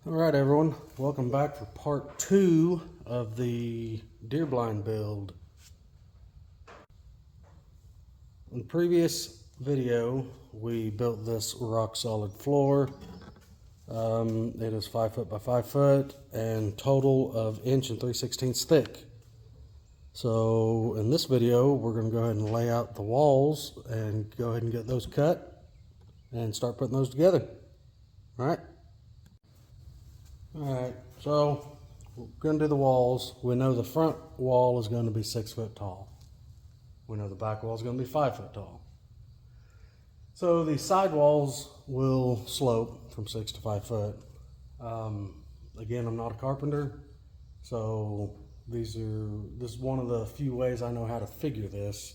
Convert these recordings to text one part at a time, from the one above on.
All right, everyone, welcome back for part 2 of the deer blind build. In the previous video, we built this rock solid floor. It is 5 foot by 5 foot and total of 1 3/16 inches thick. So in this video, we're going to go ahead and lay out the walls and go ahead and get those cut and start putting those together. All right. Alright, so we're going to do the walls. We know the front wall is going to be 6 foot tall. We know the back wall is going to be 5 foot tall. So the side walls will slope from 6 to 5 foot. Again, I'm not a carpenter, so this is one of the few ways I know how to figure this.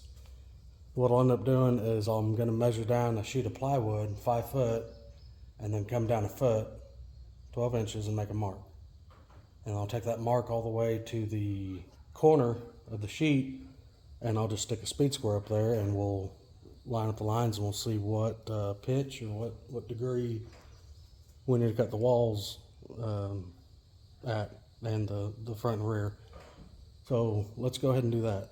What I'll end up doing is I'm going to measure down a sheet of plywood 5 foot and then come down a foot, 12 inches, and make a mark. And I'll take that mark all the way to the corner of the sheet, and I'll just stick a speed square up there, and we'll line up the lines, and we'll see what pitch or what degree we need to cut the walls at, and the front and rear. So let's go ahead and do that.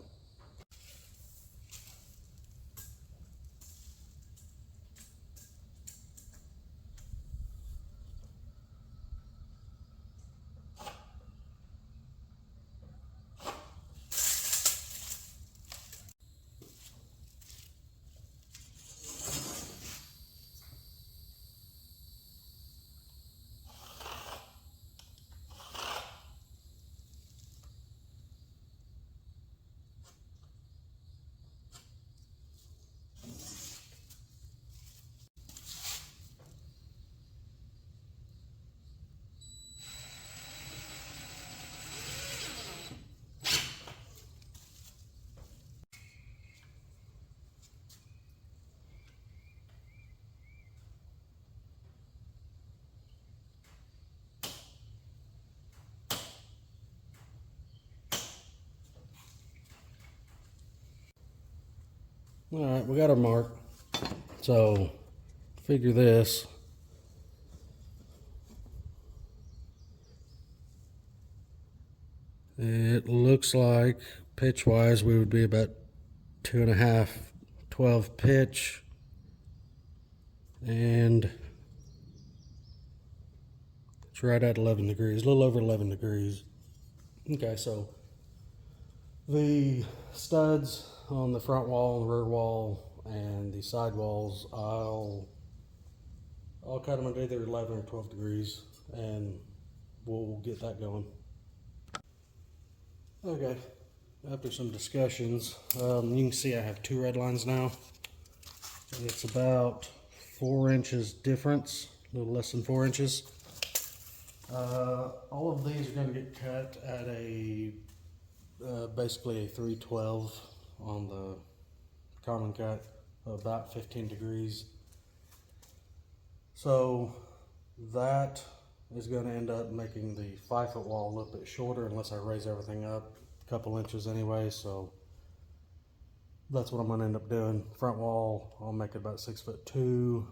All right, we got our mark. So figure this. It looks like pitch wise we would be about 2.5, 12 pitch, and it's right at 11 degrees, a little over 11 degrees. Okay, so the studs on the front wall, the rear wall, and the side walls, I'll cut them at either 11 or 12 degrees, and we'll get that going. Okay, after some discussions, you can see I have 2 red lines now. It's about 4 inches difference, a little less than 4 inches. All of these are going to get cut at a basically a 312 on the common cut, about 15 degrees. So that is going to end up making the 5 foot wall a little bit shorter unless I raise everything up a couple inches anyway. So that's what I'm going to end up doing. Front wall, I'll make it about 6'2",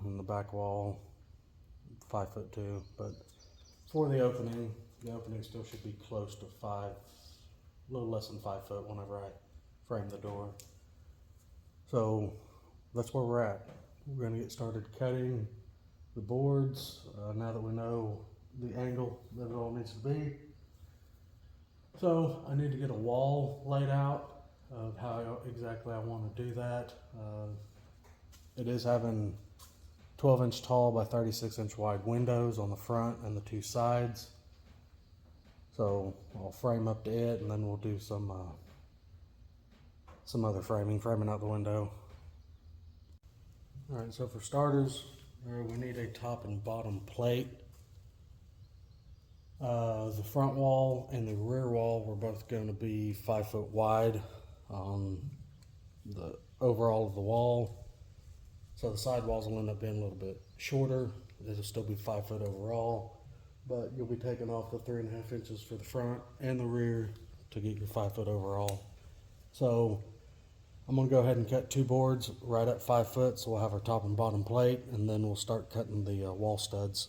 and the back wall 5'2". But for the opening still should be close to 5, a little less than 5 foot whenever I frame the door. So that's where we're at. We're going to get started cutting the boards now that we know the angle that it all needs to be. So I need to get a wall laid out of how exactly I want to do that. It is having 12-inch tall by 36-inch wide windows on the front and the 2 sides. So I'll frame up to it, and then we'll do some other framing out the window. All right, so for starters, we need a top and bottom plate. The front wall and the rear wall were both going to be 5 foot wide on the overall of the wall. So the side walls will end up being a little bit shorter. It'll still be 5 foot overall, but you'll be taking off the 3.5 inches for the front and the rear to get your 5 foot overall. So I'm going to go ahead and cut 2 boards right at 5 foot, so we'll have our top and bottom plate, and then we'll start cutting the wall studs.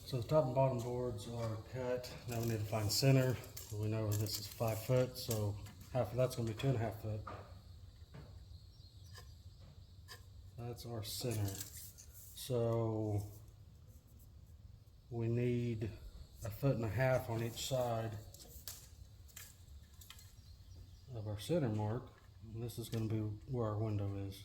So the top and bottom boards are cut. Now we need to find center. We know this is 5 foot, so half of that's going to be 2.5 foot. That's our center. So we need 1.5 foot on each side of our center mark. And this is going to be where our window is.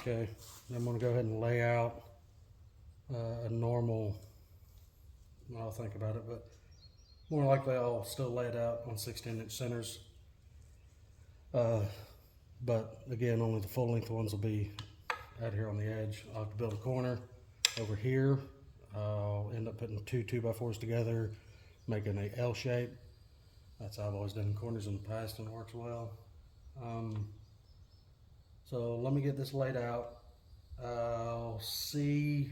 Okay, I'm going to go ahead and lay out a normal, I'll think about it, but more likely I'll still lay it out on 16-inch centers. But again, only the full length ones will be out here on the edge. I'll have to build a corner over here. I'll end up putting 2 2x4s together, making a L shape. That's how I've always done corners in the past, and it works well. So let me get this laid out. I'll see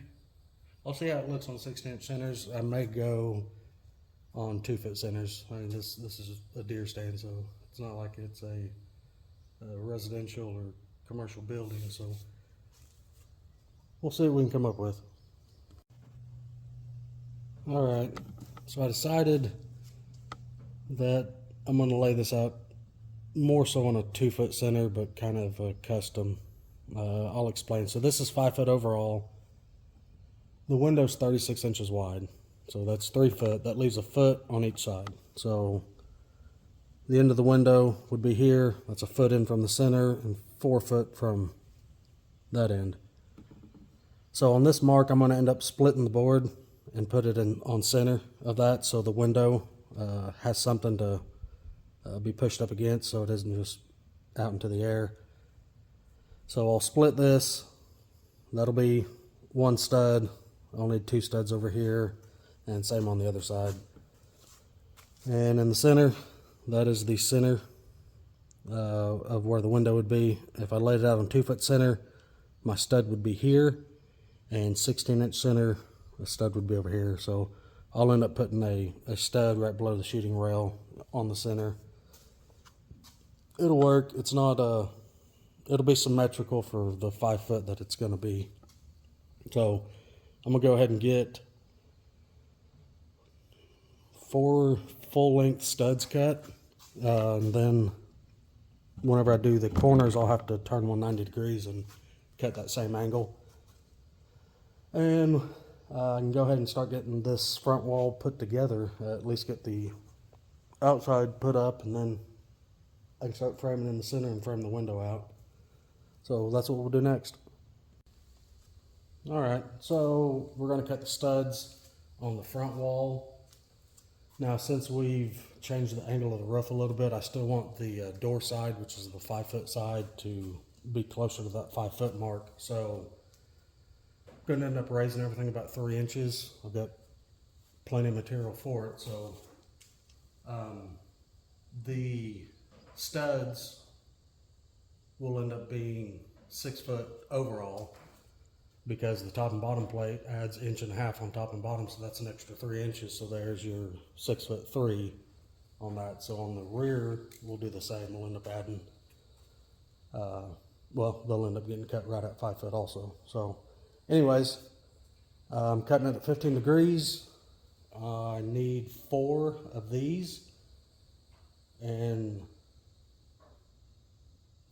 how it looks on 16-inch centers. I may go on 2-foot centers. I mean, this is a deer stand, so it's not like it's a residential or commercial building. So we'll see what we can come up with. All right. So I decided that I'm going to lay this out more so on a 2-foot center, but kind of a custom. I'll explain. So this is 5 foot overall. The window's 36 inches wide, so that's 3 foot. That leaves a foot on each side. So the end of the window would be here. That's a foot in from the center and 4 foot from that end. So on this mark, I'm going to end up splitting the board and put it in on center of that, so the window has something to be pushed up against, so it isn't just out into the air. So I'll split this. That'll be 1 stud. I'll need 2 studs over here, and same on the other side. And in the center, that is the center of where the window would be. If I laid it out on 2-foot center, my stud would be here, and 16-inch center, the stud would be over here. So I'll end up putting a stud right below the shooting rail on the center. It'll work. It's not it'll be symmetrical for the 5 foot that it's going to be. So I'm going to go ahead and get 4 full-length studs cut. And then whenever I do the corners, I'll have to turn 190 degrees and cut that same angle. And I can go ahead and start getting this front wall put together, at least get the outside put up, and then I can start framing in the center and frame the window out. So that's what we'll do next. All right, so we're going to cut the studs on the front wall. Now, since we've changed the angle of the roof a little bit, I still want the door side, which is the 5 foot side, to be closer to that 5 foot mark. So I'm going to end up raising everything about 3 inches. I've got plenty of material for it. So the studs will end up being 6 foot overall, because the top and bottom plate adds 1.5 inches on top and bottom, so that's an extra 3 inches. So there's your 6'3" on that. So on the rear, we'll do the same. We'll end up adding, well, they'll end up getting cut right at 5 foot also. So anyways, I'm cutting it at 15 degrees. I need 4 of these and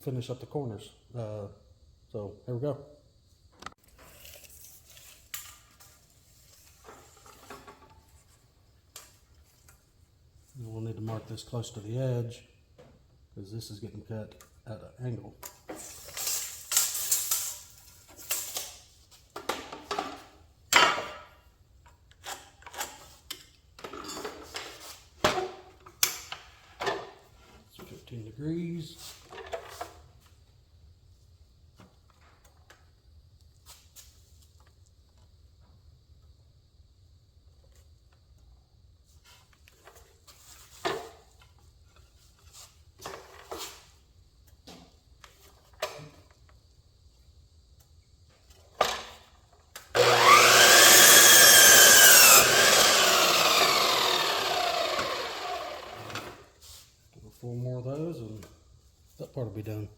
finish up the corners. So here we go. And we'll need to mark this close to the edge, because this is getting cut at an angle. 14 degrees. Four more of those and that part will be done.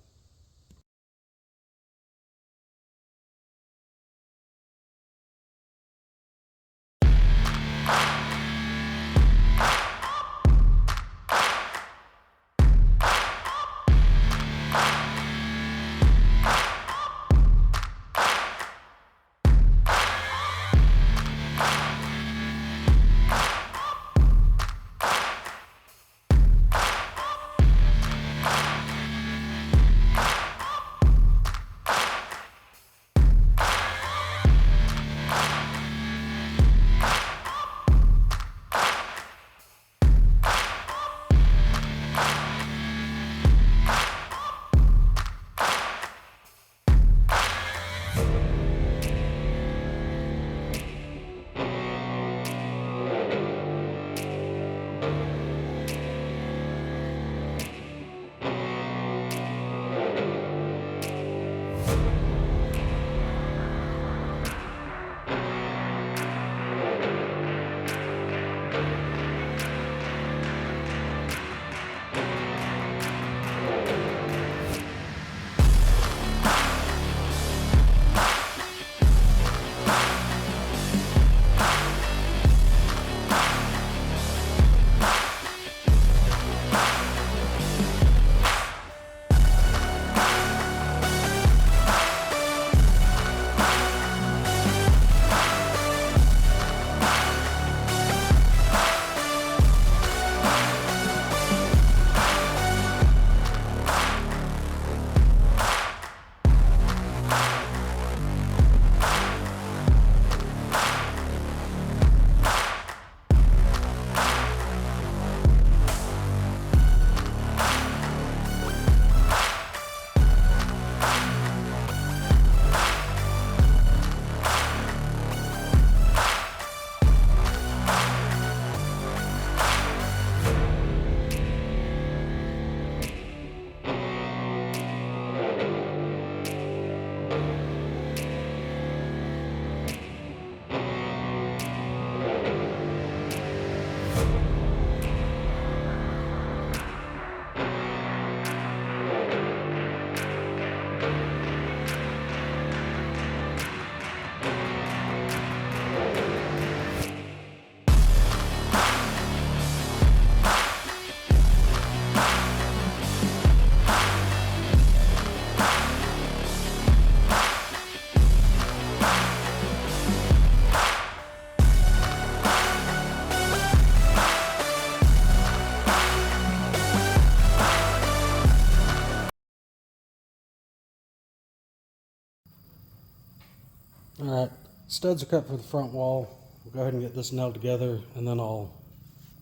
Alright, studs are cut for the front wall. We'll go ahead and get this nailed together and then I'll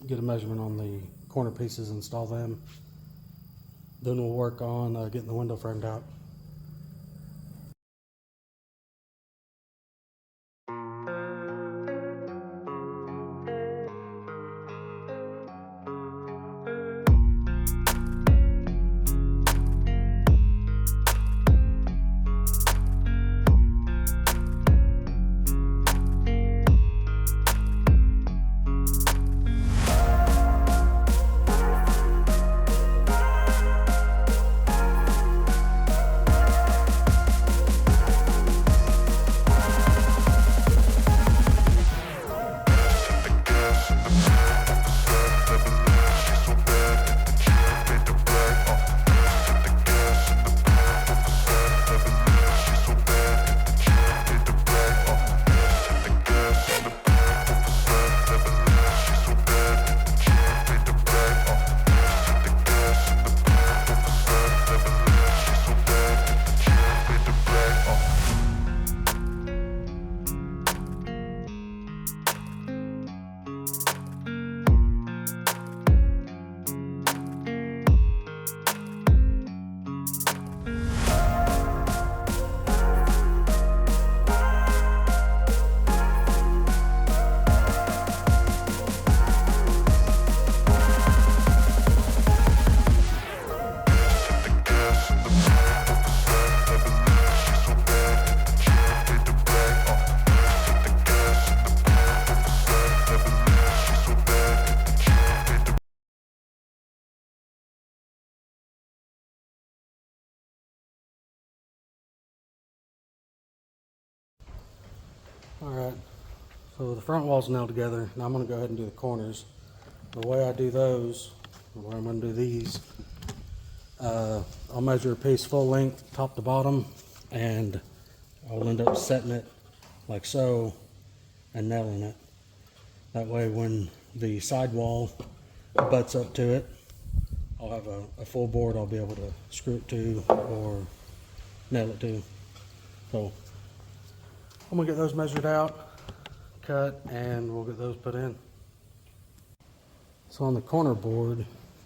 get a measurement on the corner pieces, install them. Then we'll work on getting the window framed out. Alright, so the front wall's nailed together. Now I'm going to go ahead and do the corners. The way I do those, the way I'm going to do these, I'll measure a piece full length, top to bottom, and I'll end up setting it like so and nailing it. That way when the side wall butts up to it, I'll have a full board I'll be able to screw it to or nail it to. So I'm going to get those measured out, cut, and we'll get those put in. So on the corner board,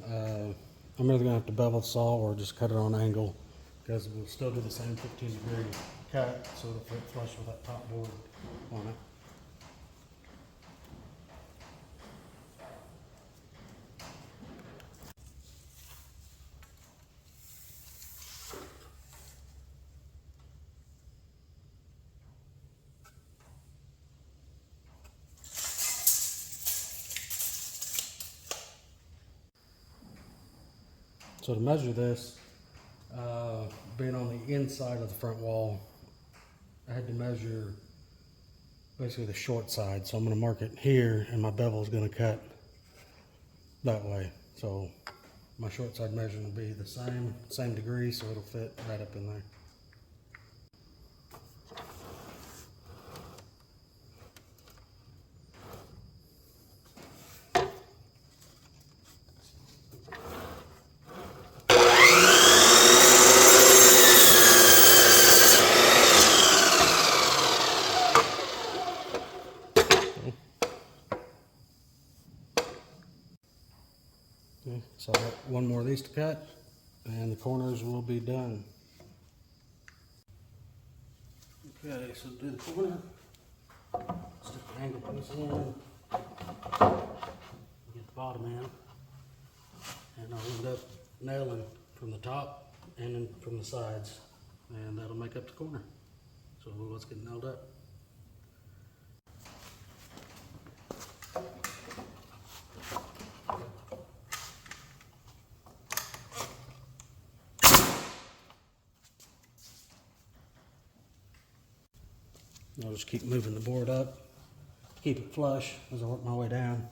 I'm either going to have to bevel the saw or just cut it on an angle, because we'll still do the same 15-degree cut so it'll fit flush with that top board on it. So to measure this, being on the inside of the front wall, I had to measure basically the short side. So I'm going to mark it here, and my bevel is going to cut that way. So my short side measurement will be the same degree, so it'll fit right up in there. Okay, so I got one more of these to cut, and the corners will be done. Okay, so do the corner. Stick the angle piece in, get the bottom in, and I'll end up nailing from the top and then from the sides, and that'll make up the corner. So let's get nailed up. I'll just keep moving the board up, keep it flush as I work my way down.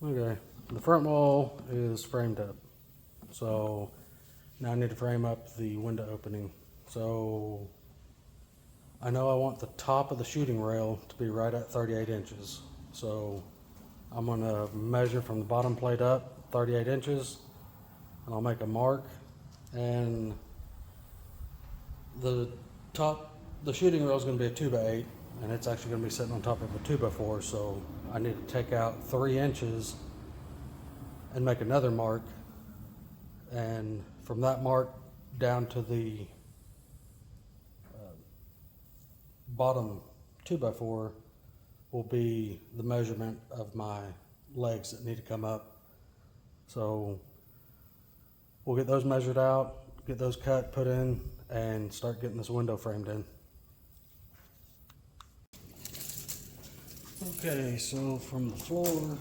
Okay, the front wall is framed up, so now I need to frame up the window opening. So I know I want the top of the shooting rail to be right at 38 inches. So I'm going to measure from the bottom plate up 38 inches, and I'll make a mark. And the shooting rail is going to be a 2x8, and it's actually going to be sitting on top of a 2x4. So I need to take out 3 inches and make another mark, and from that mark down to the bottom 2x4 will be the measurement of my legs that need to come up. So we'll get those measured out, get those cut, put in, and start getting this window framed in. Okay, so from the floor,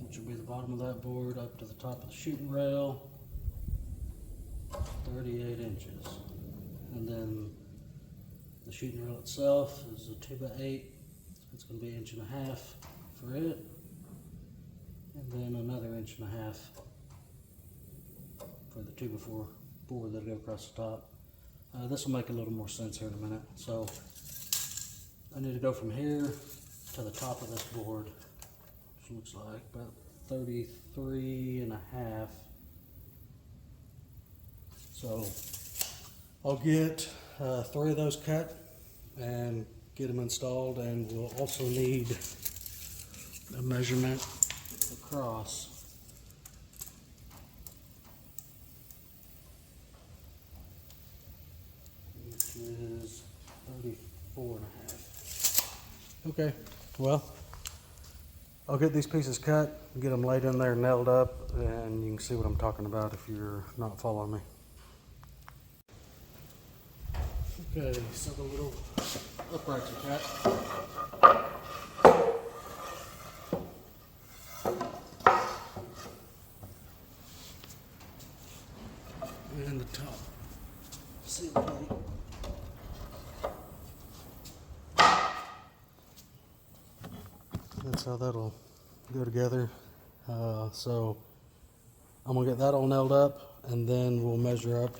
which will be the bottom of that board, up to the top of the shooting rail, 38 inches. And then the shooting rail itself is a 2x8. It's going to be 1.5 inches for it. And then another 1.5 inches for the 2x4 board that'll go across the top. This will make a little more sense here in a minute. So I need to go from here to the top of this board, which looks like about 33.5. So I'll get 3 of those cut and get them installed, and we'll also need a measurement across. Which is 34.5. Okay, well, I'll get these pieces cut, get them laid in there, nailed up, and you can see what I'm talking about if you're not following me. Okay, so the little uprights are cut. And the top seal plate. That's how that'll go together. So I'm gonna get that all nailed up, and then we'll measure up.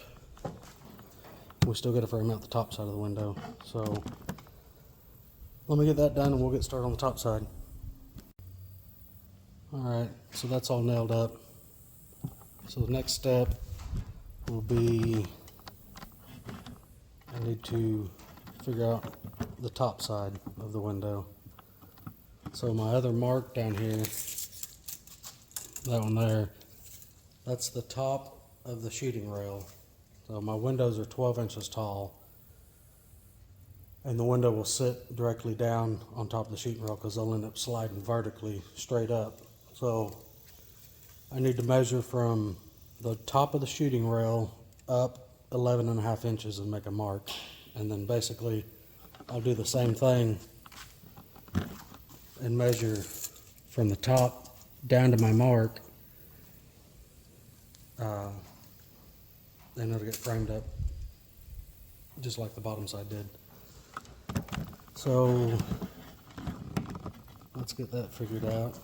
We still got to frame out the top side of the window. So let me get that done and we'll get started on the top side. Alright, so that's all nailed up. So the next step will be, I need to figure out the top side of the window. So my other mark down here, that one there, that's the top of the shooting rail. So my windows are 12 inches tall, and the window will sit directly down on top of the shooting rail because they'll end up sliding vertically straight up. So I need to measure from the top of the shooting rail up 11.5 inches and make a mark. And then basically I'll do the same thing and measure from the top down to my mark. And it'll get framed up just like the bottom side did. So let's get that figured out.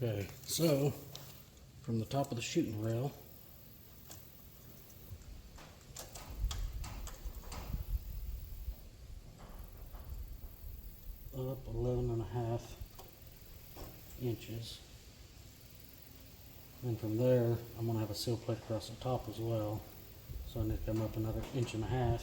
Okay, so from the top of the shooting rail, up 11.5 inches. And from there, I'm going to have a seal plate across the top as well. So I need to come up another 1.5 inches.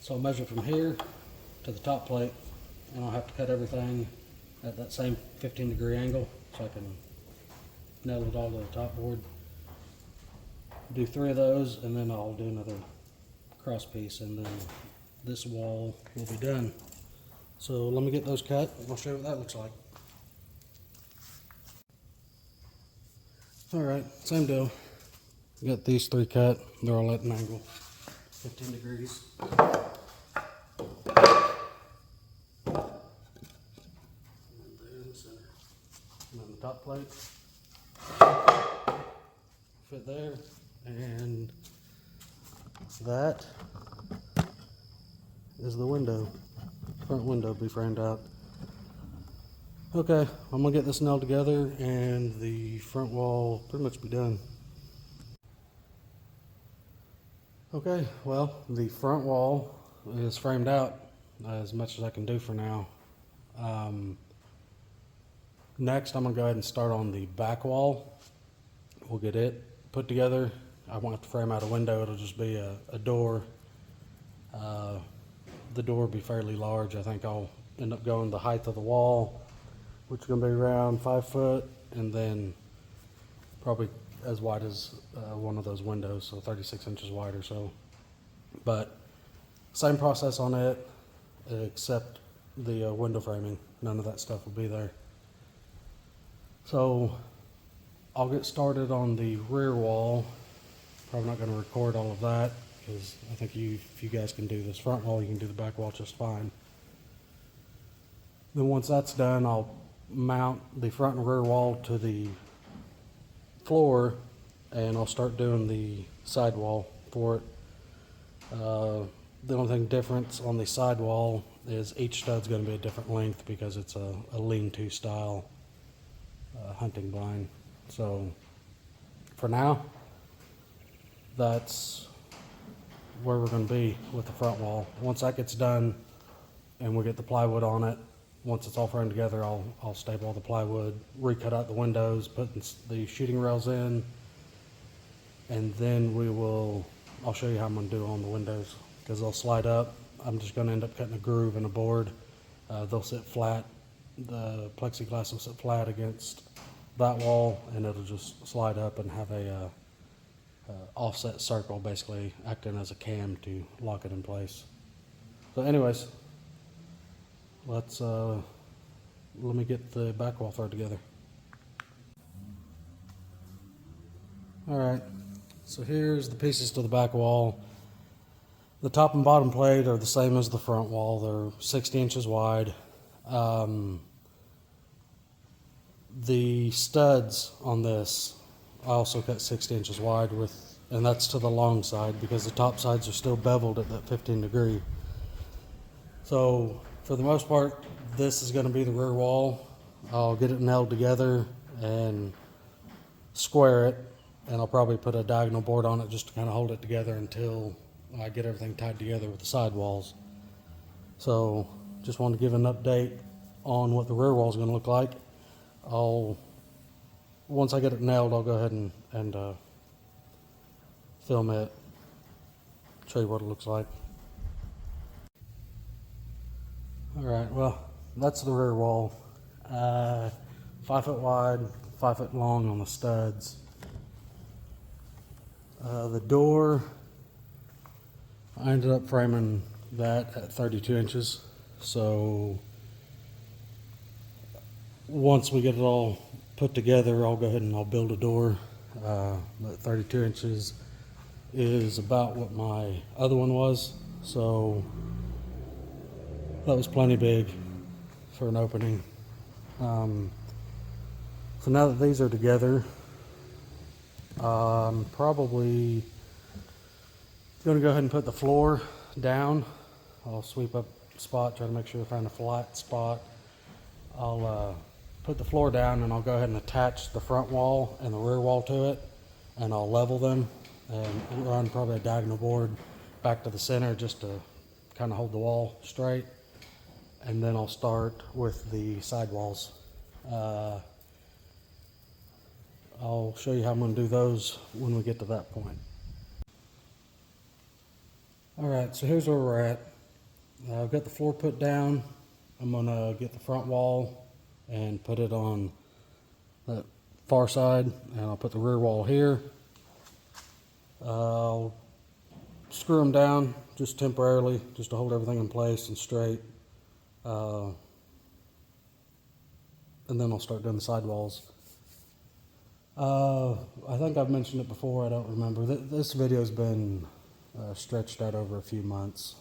So I'll measure from here to the top plate, and I'll have to cut everything at that same 15-degree angle so I can nail it all to the top board. Do 3 of those, and then I'll do another cross piece, and then this wall will be done. So let me get those cut, and I'll show you what that looks like. Alright, same deal. Got these 3 cut, they're all at an angle, 15 degrees. Top plate fit there, and that is the window, front window be framed out. Okay, I'm gonna get this nailed together and the front wall pretty much be done. Okay, well, the front wall is framed out as much as I can do for now. Next, I'm going to go ahead and start on the back wall. We'll get it put together. I won't have to frame out a window. It'll just be a door. The door will be fairly large. I think I'll end up going the height of the wall, which is going to be around 5 foot, and then probably as wide as one of those windows, so 36 inches wide or so. But same process on it, except the window framing. None of that stuff will be there. So I'll get started on the rear wall. Probably not going to record all of that because I think if you guys can do this front wall, you can do the back wall just fine. Then once that's done, I'll mount the front and rear wall to the floor, and I'll start doing the sidewall for it. The only thing difference on the sidewall is each stud's going to be a different length because it's a lean-to style hunting blind. So for now, that's where we're going to be with the front wall. Once that gets done and we get the plywood on it, once it's all framed together, I'll staple all the plywood, recut out the windows, put the shooting rails in, and then I'll show you how I'm going to do on the windows because they'll slide up. I'm just going to end up cutting a groove in a board. They'll sit flat. The plexiglass will sit flat against that wall, and it'll just slide up and have a offset circle, basically acting as a cam to lock it in place. So anyways, let me get the back wall thrown together. Alright, so here's the pieces to the back wall. The top and bottom plate are the same as the front wall. They're 60 inches wide. The studs on this I also cut 60 inches wide and that's to the long side because the top sides are still beveled at that 15 degree. So for the most part, this is going to be the rear wall. I'll get it nailed together and square it, and I'll probably put a diagonal board on it just to kind of hold it together until I get everything tied together with the side walls. So just wanted to give an update on what the rear wall is going to look like. Once I get it nailed, I'll go ahead and film it, show you what it looks like. Alright, well, that's the rear wall. 5 foot wide, 5 foot long on the studs. The door, I ended up framing that at 32 inches. So once we get it all put together, I'll go ahead and I'll build a door. But 32 inches is about what my other one was. So that was plenty big for an opening. So now that these are together, I'm probably going to go ahead and put the floor down. I'll sweep up the spot, try to make sure I find a flat spot. I'll put the floor down and I'll go ahead and attach the front wall and the rear wall to it, and I'll level them and run probably a diagonal board back to the center just to kind of hold the wall straight. And then I'll start with the sidewalls. I'll show you how I'm going to do those when we get to that point. Alright, so here's where we're at. I've got the floor put down. I'm going to get the front wall and put it on the far side, and I'll put the rear wall here. I'll screw them down just temporarily, just to hold everything in place and straight. And then I'll start doing the sidewalls. I think I've mentioned it before, I don't remember. This video's been stretched out over a few months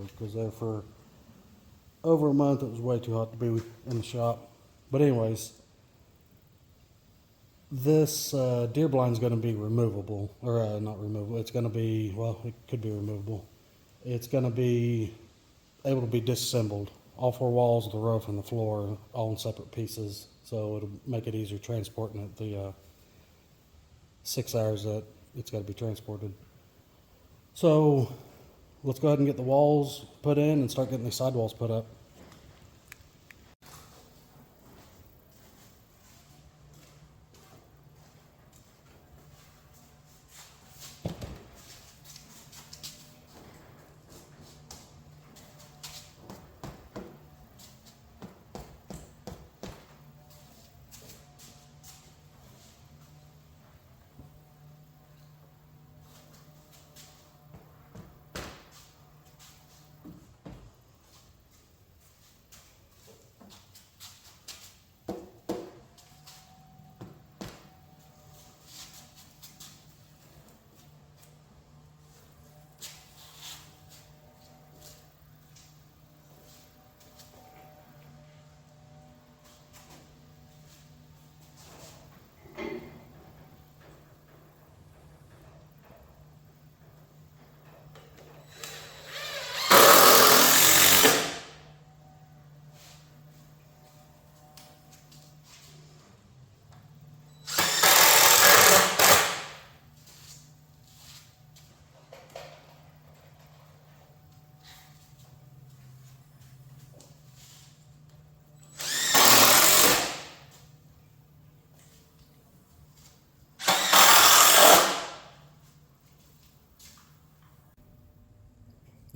because there for over a month it was way too hot to be in the shop. But anyways, this deer blind is going to be removable, or not removable. It's going to be, well, it could be removable. It's going to be able to be disassembled. All 4 walls, the roof, and the floor, all in separate pieces. So it'll make it easier transporting it the 6 hours that it's got to be transported. So let's go ahead and get the walls put in and start getting the sidewalls put up.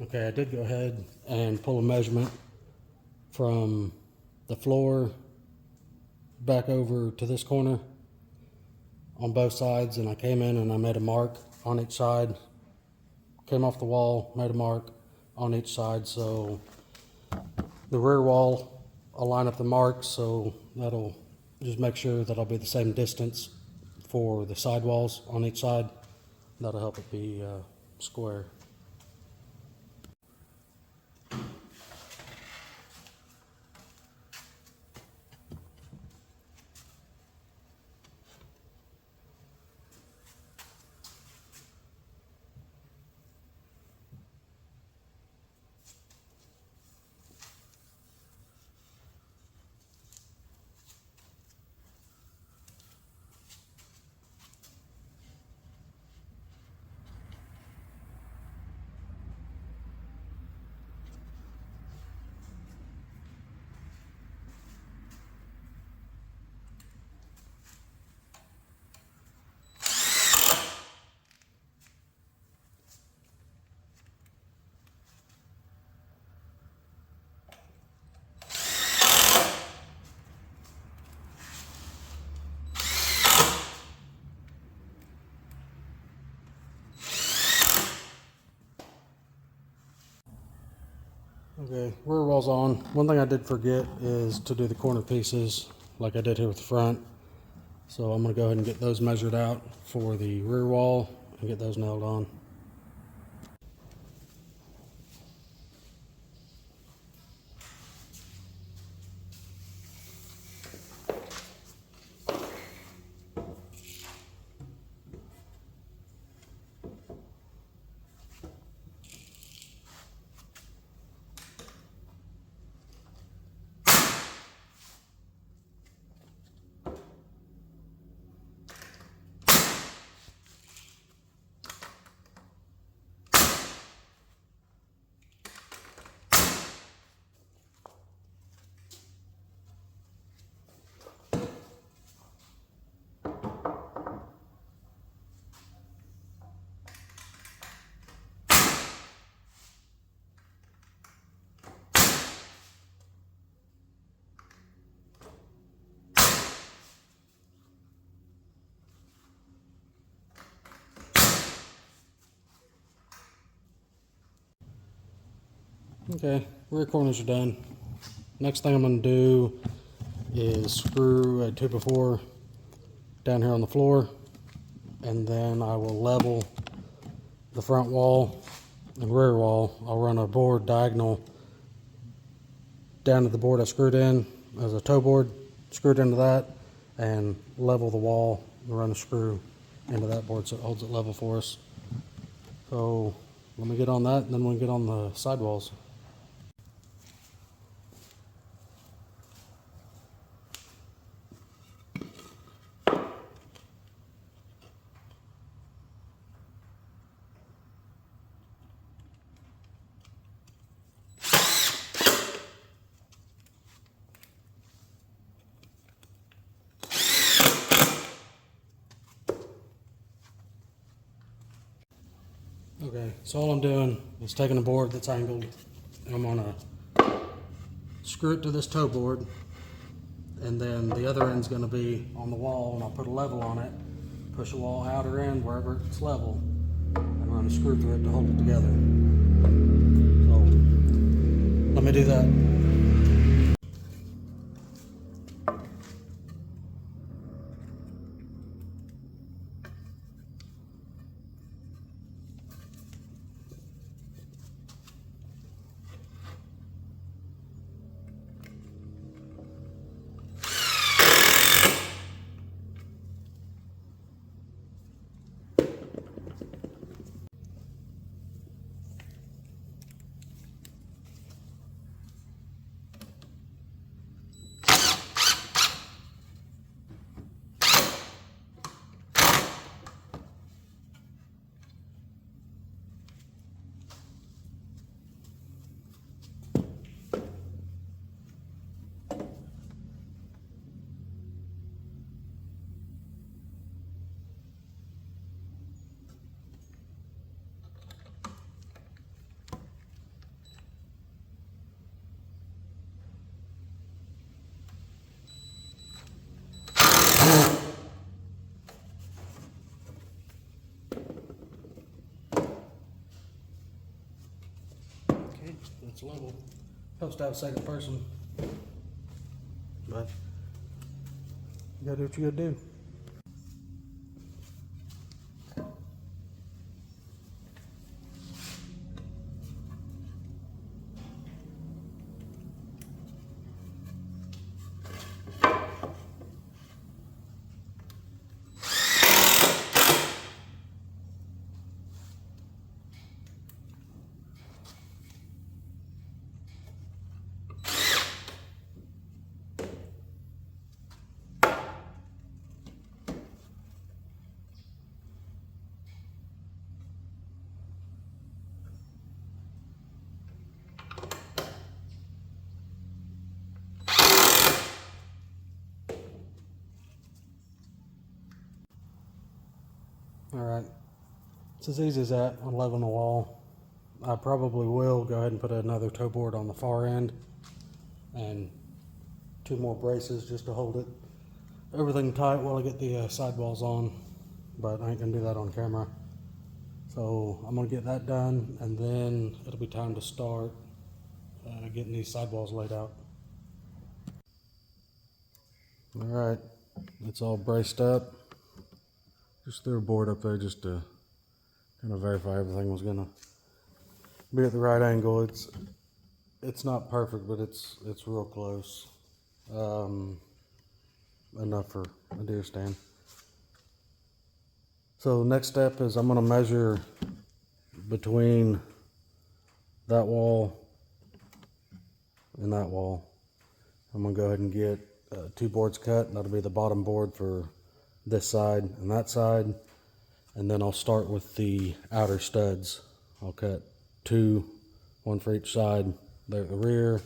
Okay, I did go ahead and pull a measurement from the floor back over to this corner on both sides, and I came in and I made a mark on each side. Came off the wall, made a mark on each side, so the rear wall, I'll line up the marks, so that'll just make sure that I'll be the same distance for the side walls on each side. That'll help it be square. Okay, rear wall's on. One thing I did forget is to do the corner pieces like I did here with the front. So I'm going to go ahead and get those measured out for the rear wall and get those nailed on. Okay, rear corners are done. Next thing I'm going to do is screw a 2x4 down here on the floor, and then I will level the front wall and rear wall. I'll run a board diagonal down to the board I screwed in as a toe board, screwed into that, and level the wall and run a screw into that board so it holds it level for us. So let me get on that, and then we'll get on the sidewalls. Okay, so all I'm doing is taking a board that's angled, and I'm gonna screw it to this toe board, and then the other end's gonna be on the wall, and I'll put a level on it, push the wall outer end wherever it's level, and run a screw through it to hold it together. So let me do that. it's level. Helps to have a second person. But you gotta do what you gotta do. Alright, it's as easy as that on leveling the wall. I probably will go ahead and put another toe board on the far end and 2 more braces just to hold it everything tight while I get the sidewalls on, but I ain't gonna do that on camera. So I'm gonna get that done, and then it'll be time to start getting these sidewalls laid out. Alright, it's all braced up. Just threw a board up there just to kind of verify everything was gonna be at the right angle. It's not perfect, but it's real close. Enough for a deer stand. So the next step is I'm gonna measure between that wall and that wall. I'm gonna go ahead and get 2 boards cut. That'll be the bottom board for this side and that side, and then I'll start with the outer studs. I'll cut 2, 1 for each side there at the rear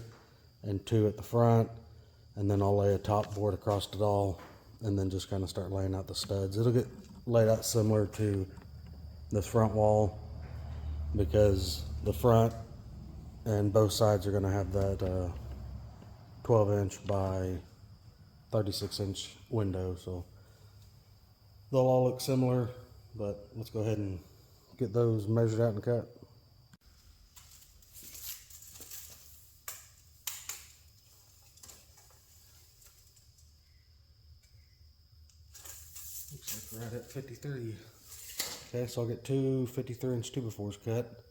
and 2 at the front, and then I'll lay a top board across it all and then just kind of start laying out the studs. It'll get laid out similar to this front wall because the front and both sides are going to have that 12-inch by 36-inch window, so they'll all look similar, but let's go ahead and get those measured out and cut. Looks like we're right at 53. Okay, so I'll get 2 53-inch 2x4s cut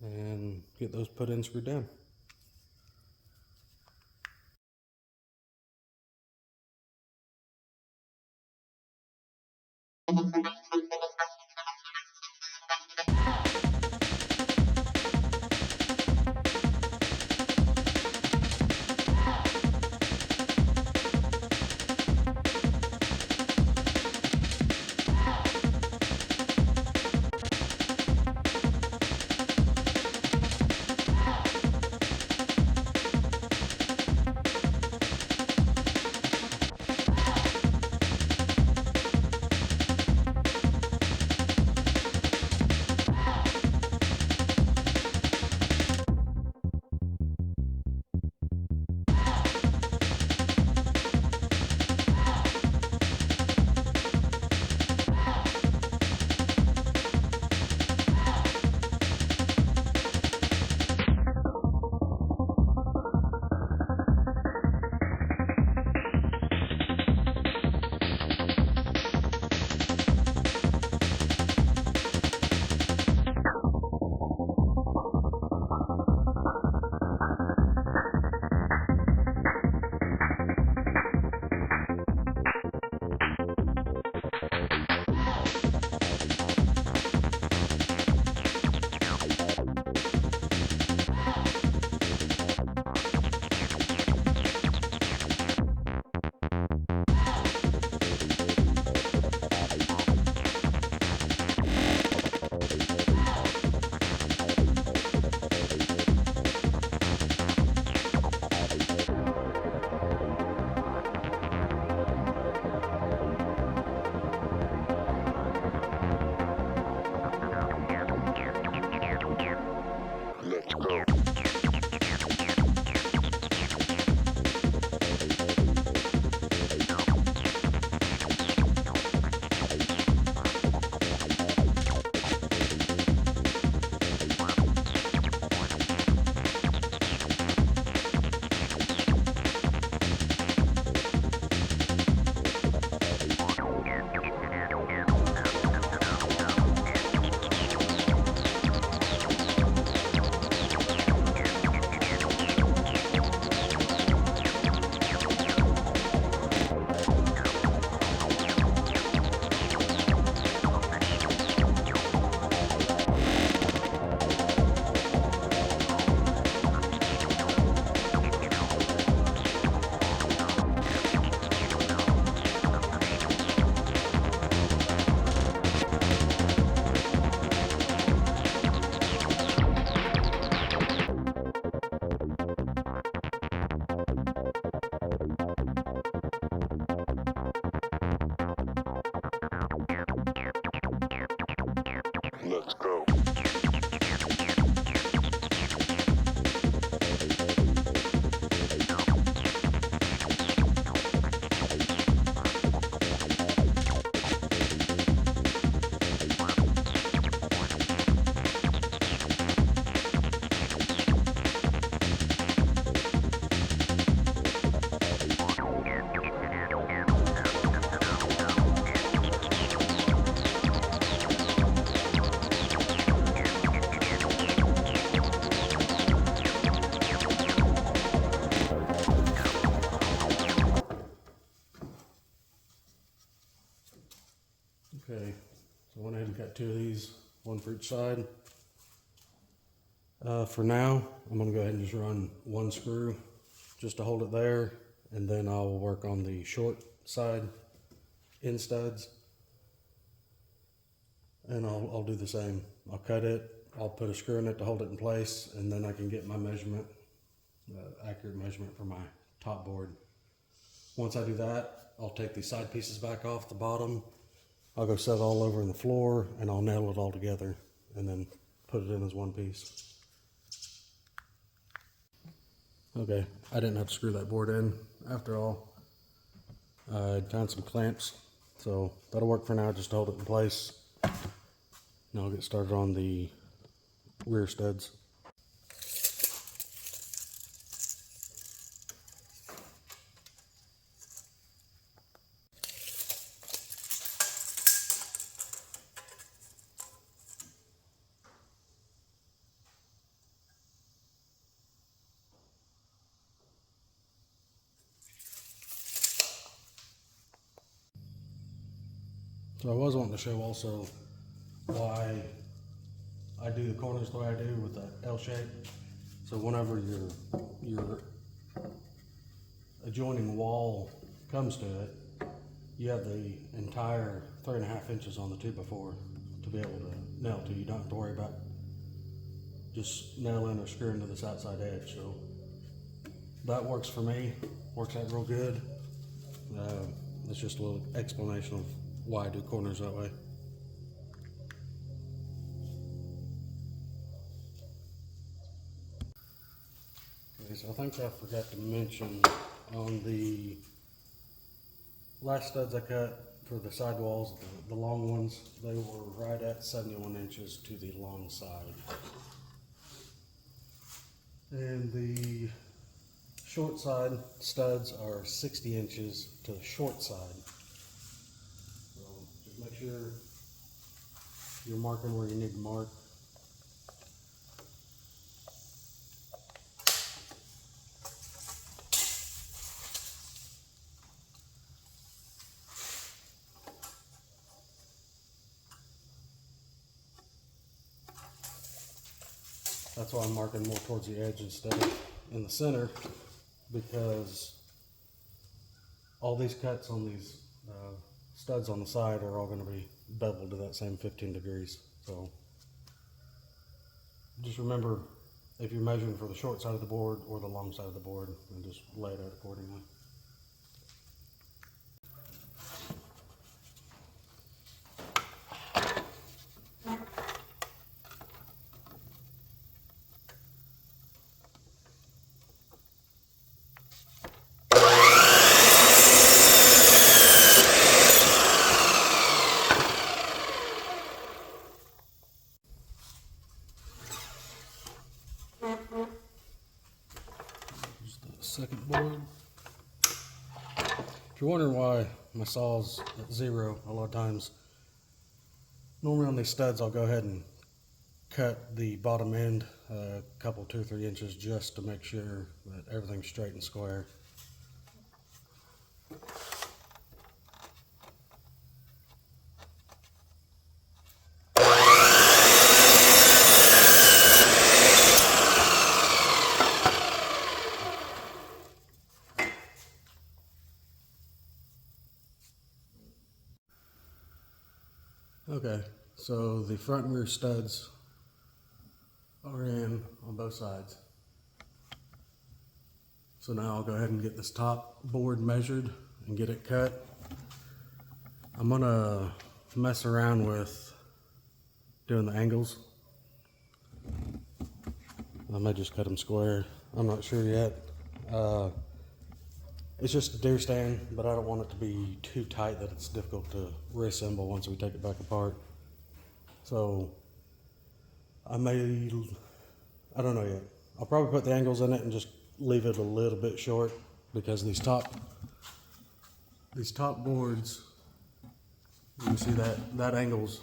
and get those put in, screwed down. Let's go. Okay, so I went ahead and cut 2 of these, 1 for each side. For now, I'm going to go ahead and just run 1 screw just to hold it there, and then I'll work on the short side end studs, and I'll do the same. I'll cut it, I'll put a screw in it to hold it in place, and then I can get my measurement, accurate measurement for my top board. Once I do that, I'll take these side pieces back off the bottom. I'll go set it all over in the floor, and I'll nail it all together and then put it in as one piece. Okay, I didn't have to screw that board in after all. I found some clamps, so that'll work for now, just to hold it in place. Now I'll get started on the rear studs. So I was wanting to show also why I do the corners the way I do with the L shape. So whenever your adjoining wall comes to it, you have the entire 3.5 inches on the 2x4 to be able to nail to. You don't have to worry about just nailing or screwing to this outside edge. So that works for me, works out real good. It's just a little explanation of why I do corners that way. Okay, so I think I forgot to mention on the last studs I cut for the sidewalls, the long ones, they were right at 71 inches to the long side. And the short side studs are 60 inches to the short side. So just make sure you're marking where you need to mark. That's why I'm marking more towards the edge instead of in the center, because all these cuts on these studs on the side are all going to be beveled to that same 15 degrees. So just remember, if you're measuring for the short side of the board or the long side of the board, and just lay it out accordingly. Second board. If you're wondering why my saw's at 0 a lot of times, normally on these studs I'll go ahead and cut the bottom end a couple, 2 or 3 inches, just to make sure that everything's straight and square. Okay, so the front and rear studs are in on both sides. So now I'll go ahead and get this top board measured and get it cut. I'm gonna mess around with doing the angles. I might just cut them square. I'm not sure yet. It's just a deer stand, but I don't want it to be too tight that it's difficult to reassemble once we take it back apart. So I don't know yet. I'll probably put the angles in it and just leave it a little bit short, because these top boards, you can see that angle's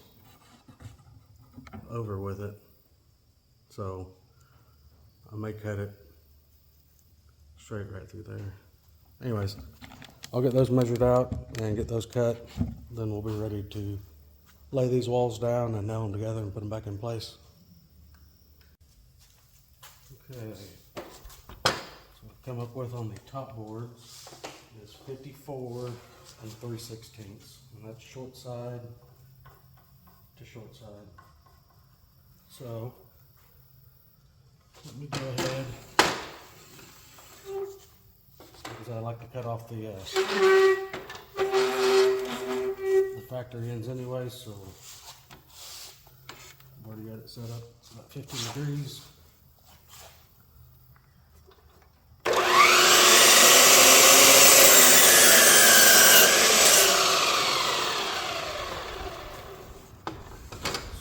over with it. So I may cut it straight right through there. Anyways, I'll get those measured out and get those cut. Then we'll be ready to lay these walls down and nail them together and put them back in place. Okay, so what I've come up with on the top board is 54 and 3/16, and that's short side to short side. So let me go ahead, because I like to cut off the factory ends anyway, so I've already got it set up. It's about 15 degrees.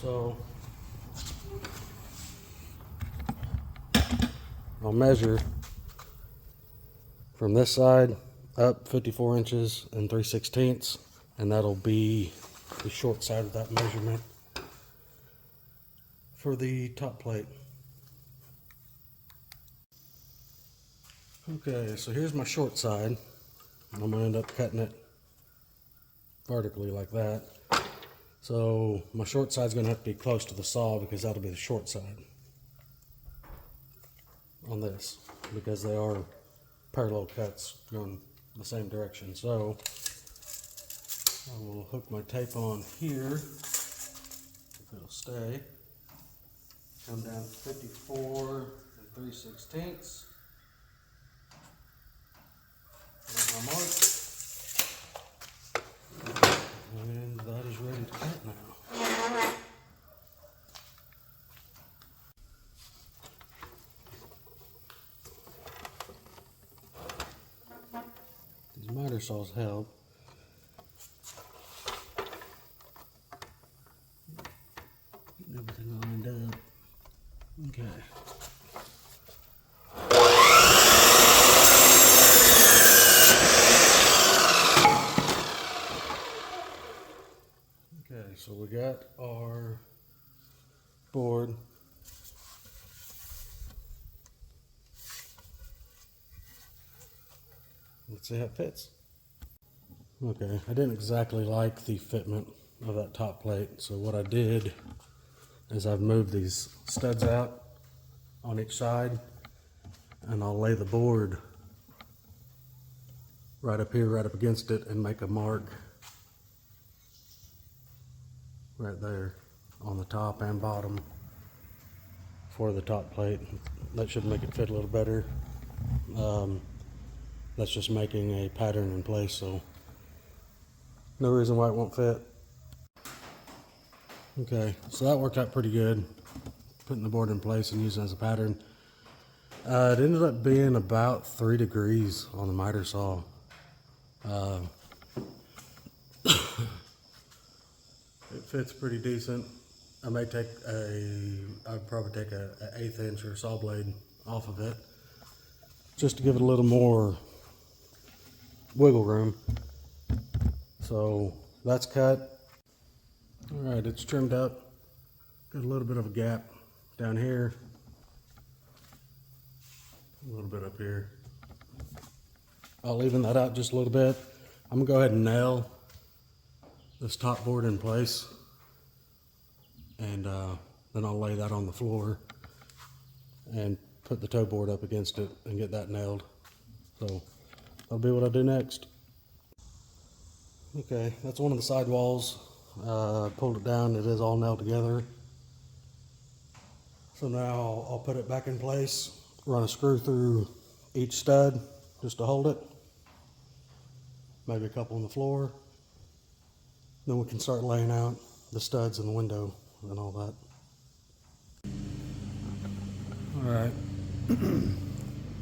So I'll measure from this side up 54 inches and 3/16, and that'll be the short side of that measurement for the top plate. Okay, so here's my short side. I'm gonna end up cutting it vertically like that. So my short side's gonna have to be close to the saw, because that'll be the short side on this, because they are parallel cuts going the same direction. So I will hook my tape on here, if it'll stay. Come down to 54 and 3/16. There's my mark. And that is ready to cut now. These miter saws help. Getting everything lined up. Okay. Okay, so we got our board. Let's see how it fits. Okay, I didn't exactly like the fitment of that top plate, so what I did is I've moved these studs out on each side, and I'll lay the board right up here, right up against it, and make a mark right there on the top and bottom for the top plate. That should make it fit a little better. That's just making a pattern in place, so no reason why it won't fit. Okay, so that worked out pretty good, putting the board in place and using it as a pattern. It ended up being about 3 degrees on the miter saw. It fits pretty decent. I'd probably take an 1/8 inch or saw blade off of it, just to give it a little more wiggle room. So that's cut. All right, it's trimmed up. Got a little bit of a gap down here, a little bit up here. I'll even that out just a little bit. I'm gonna go ahead and nail this top board in place, and then I'll lay that on the floor and put the toe board up against it and get that nailed. So that'll be what I do next. Okay, that's one of the side walls. Pulled it down, it is all nailed together. So now I'll put it back in place, run a screw through each stud just to hold it, maybe a couple on the floor. Then we can start laying out the studs in the window and all that. All right.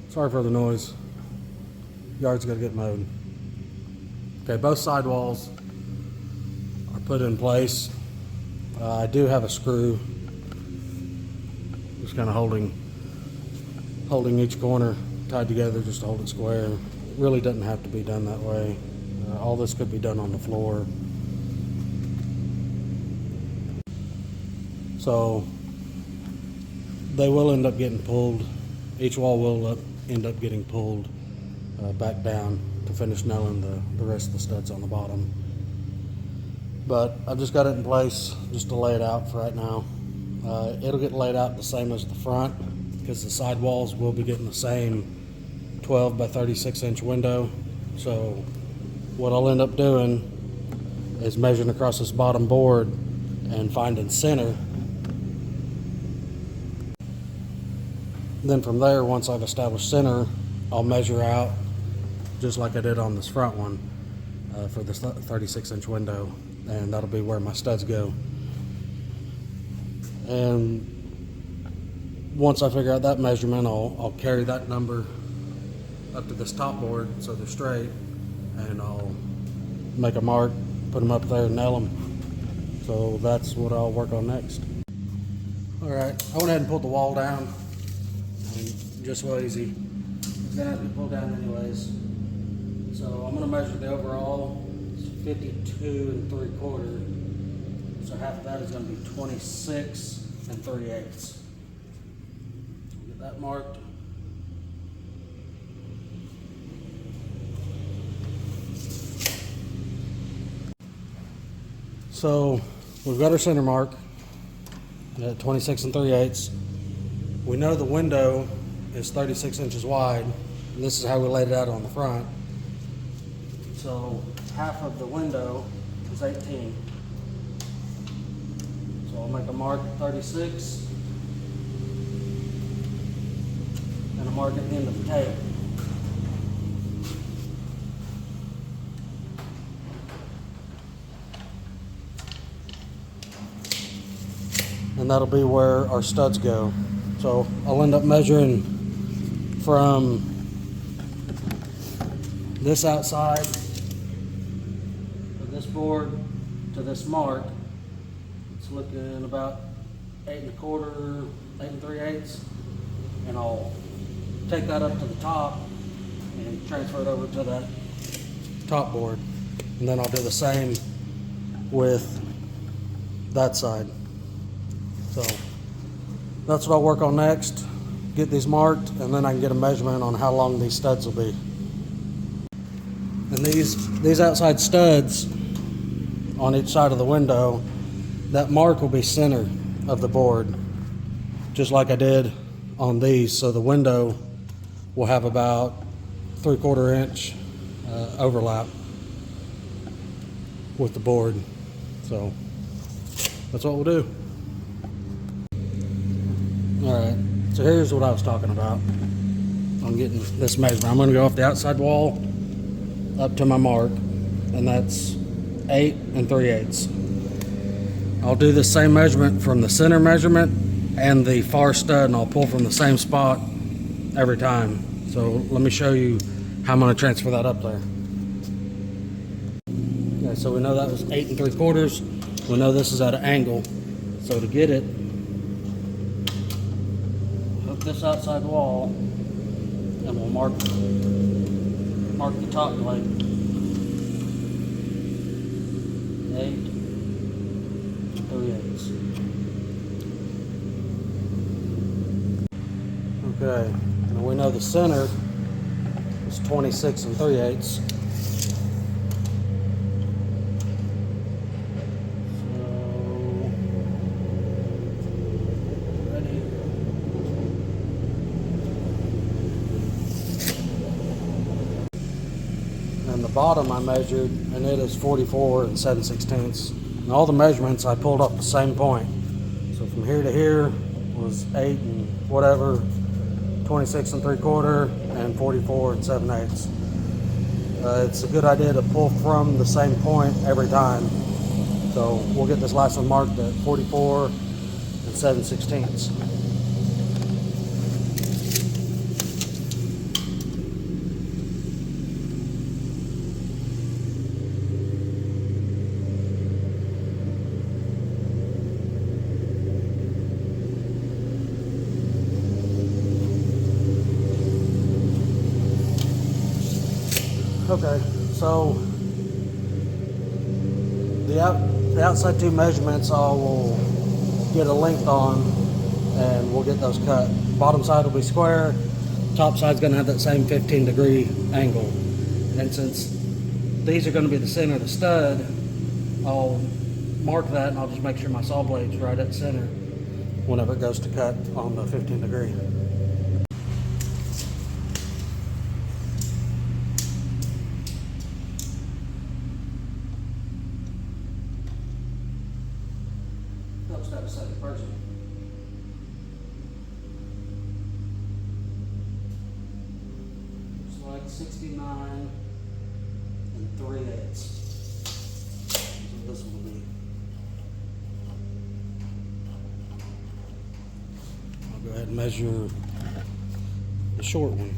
Sorry for the noise. Yard's got to get mowed. Okay, both sidewalls are put in place. I do have a screw, just kind of holding each corner tied together just to hold it square. It really doesn't have to be done that way. All this could be done on the floor. So they will end up getting pulled. Each wall will end up getting pulled back down to finish nailing the rest of the studs on the bottom. But I've just got it in place just to lay it out for right now. It'll get laid out the same as the front because the side walls will be getting the same 12 by 36 inch window. So what I'll end up doing is measuring across this bottom board and finding center. Then from there, once I've established center, I'll measure out just like I did on this front one for this 36 inch window, and that'll be where my studs go. And once I figure out that measurement, I'll carry that number up to this top board so they're straight, and I'll make a mark, put them up there and nail them. So that's what I'll work on next. All right, I went ahead and pulled the wall down. Just so easy. It's gonna have to be pulled down anyways. So I'm gonna measure the overall. It's 52 3/4. So half of that is gonna be 26 3/8. Get that marked. So we've got our center mark at 26 3/8. We know the window is 36 inches wide, and this is how we laid it out on the front. So half of the window is 18. So I'll make a mark at 36 and a mark at the end of the tape. And that'll be where our studs go. So I'll end up measuring from this outside of this board to this mark. It's looking about 8 1/4, 8 3/8, and I'll take that up to the top and transfer it over to that top board, and then I'll do the same with that side. So that's what I'll work on next. Get these marked, and then I can get a measurement on how long these studs will be. And these outside studs on each side of the window, that mark will be center of the board, just like I did on these. So the window will have about 3/4 inch overlap with the board. So that's what we'll do. All right, so here's what I was talking about on getting this measurement. I'm gonna go off the outside wall up to my mark, and that's 8 3/8. I'll do the same measurement from the center measurement and the far stud, and I'll pull from the same spot every time. So let me show you how I'm gonna transfer that up there. Okay, so we know that was 8 3/4. We know this is at an angle. So to get it, this outside wall, and we'll mark the top plate. 8 3/8. Okay, and we know the center is 26 3/8. And the bottom I measured, and it is 44 7/16. And all the measurements I pulled off the same point. So from here to here was 8 and whatever, 26 3/4, and 44 7/8. It's a good idea to pull from the same point every time. So we'll get this last one marked at 44 and 7/16. Okay, so the outside two measurements I will get a length on, and we'll get those cut. Bottom side will be square, top side's going to have that same 15-degree angle. And since these are going to be the center of the stud, I'll mark that, and I'll just make sure my saw blade's right at center whenever it goes to cut on the 15-degree. Helps to have a second person. Looks like 69 3/8. So this will be. I'll go ahead and measure the short one.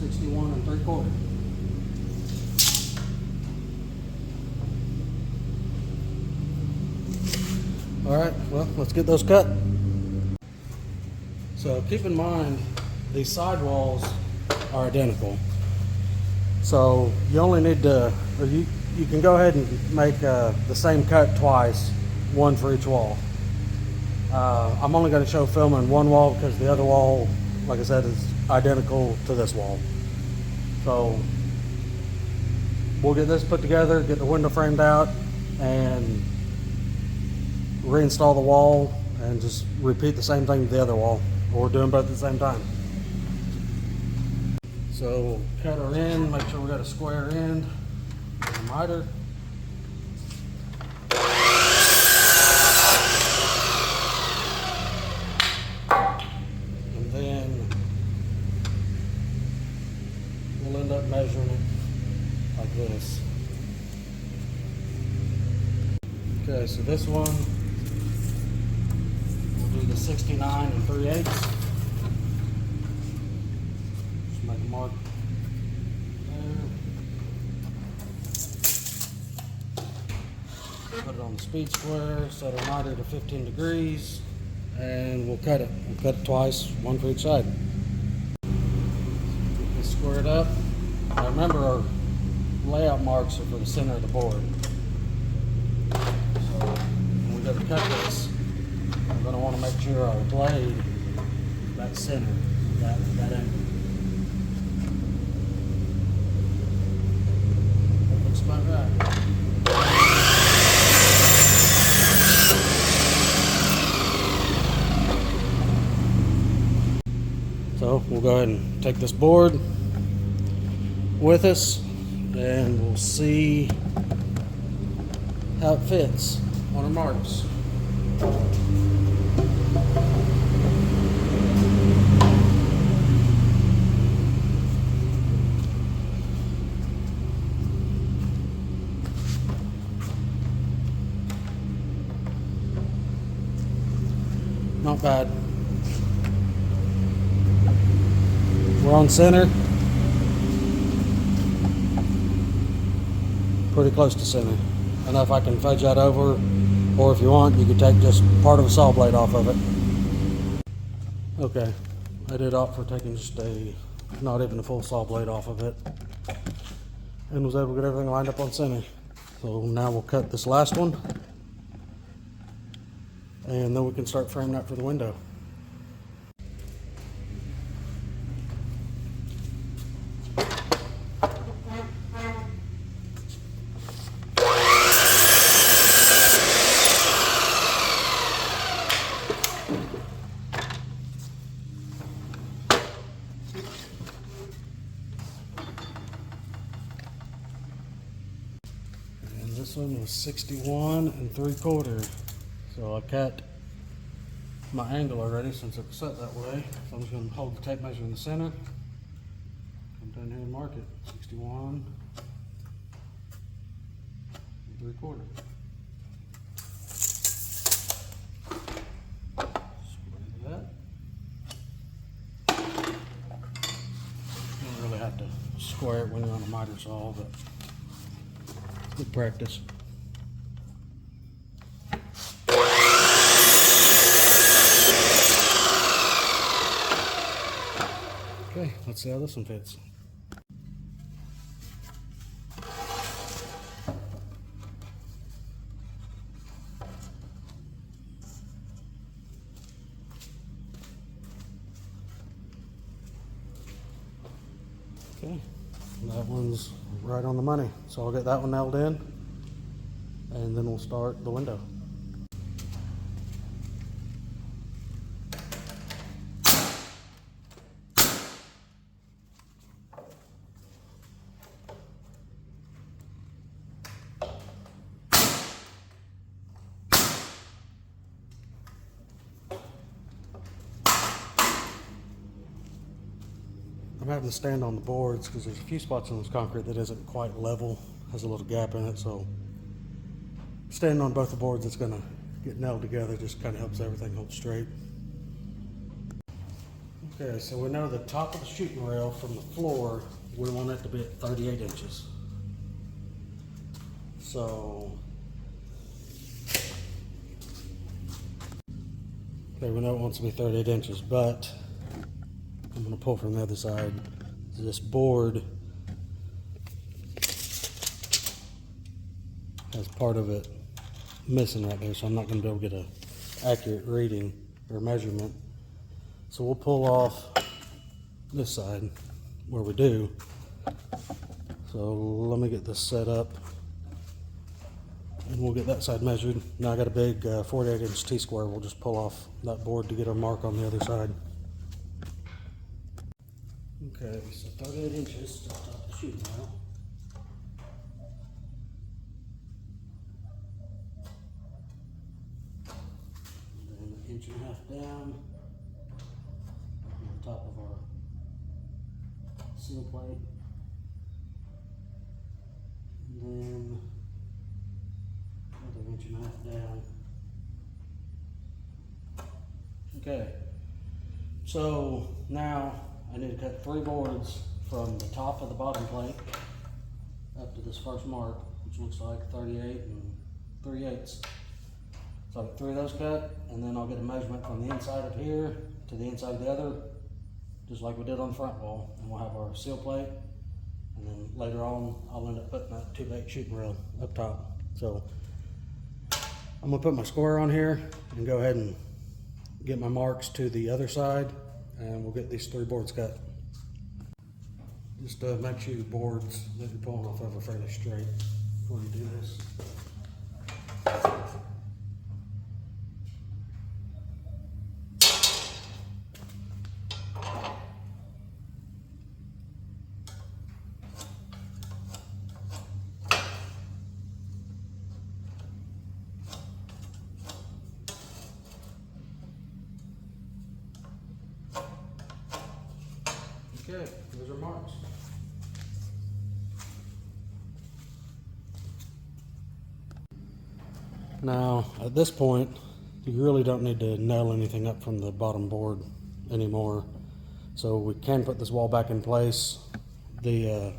$61 3/4. All right, well, let's get those cut. So keep in mind, these sidewalls are identical. So you only need to, or you can go ahead and make the same cut twice, one for each wall. I'm only going to show filming one wall because the other wall, like I said, is identical to this wall. So we'll get this put together, get the window framed out, and reinstall the wall, and just repeat the same thing to the other wall, or do them both at the same time. So we'll cut our end, make sure we got a square end with a miter. And then we'll end up measuring it like this. Okay, so this one, we'll do the 69 3/8. Just make a mark there. Put it on the speed square, set our miter to 15 degrees, and we'll cut it. We'll cut it twice, one for each side. Get this squared up. Now remember, our layout marks are for the center of the board. So when we go to cut this, we're going to want to make sure our blade is that center, that angle. That looks about right. So we'll go ahead and take this board with us, and we'll see how it fits on our marks. Not bad. We're on center. Pretty close to center. Enough I can fudge that over, or if you want, you could take just part of a saw blade off of it. Okay, I did opt for taking just not even a full saw blade off of it, and was able to get everything lined up on center. So now we'll cut this last one, and then we can start framing that for the window. This one it was 61 3/4. So I cut my angle already since it was set that way. So I'm just going to hold the tape measure in the center. Come down here and mark it. 61 3/4. Have to square it when you're on a miter saw, but it's good practice. Okay, let's see how this one fits. Okay, that one's right on the money. So I'll get that one nailed in and then we'll start the window. I'm having to stand on the boards because there's a few spots in this concrete that isn't quite level, has a little gap in it, so standing on both the boards, it's going to get nailed together, just kind of helps everything hold straight. Okay, so we know the top of the shooting rail from the floor, we want it to be at 38 inches. So, okay, we know it wants to be 38 inches, but I'm going to pull from the other side. This board has part of it missing right there, so I'm not going to be able to get an accurate reading or measurement. So we'll pull off this side where we do. So let me get this set up and we'll get that side measured. Now I got a big 48-inch T-square. We'll just pull off that board to get our mark on the other side. Okay, so 38 inches to the top of the shooting rail. And then 1.5 inches down on the top of our seal plate. And then another 1.5 inches down. Okay, so now I need to cut 3 boards from the top of the bottom plate up to this first mark, which looks like 38 3/8. So I'll get 3 of those cut, and then I'll get a measurement from the inside of here to the inside of the other, just like we did on the front wall. And we'll have our seal plate, and then later on I'll end up putting that 2-bay shooting rail up top. So I'm gonna put my square on here and go ahead and get my marks to the other side, and we'll get these 3 boards cut. Just make sure your boards that you're pulling off of are fairly straight before you do this. Okay, those are marks. Now, at this point, you really don't need to nail anything up from the bottom board anymore. So we can put this wall back in place. The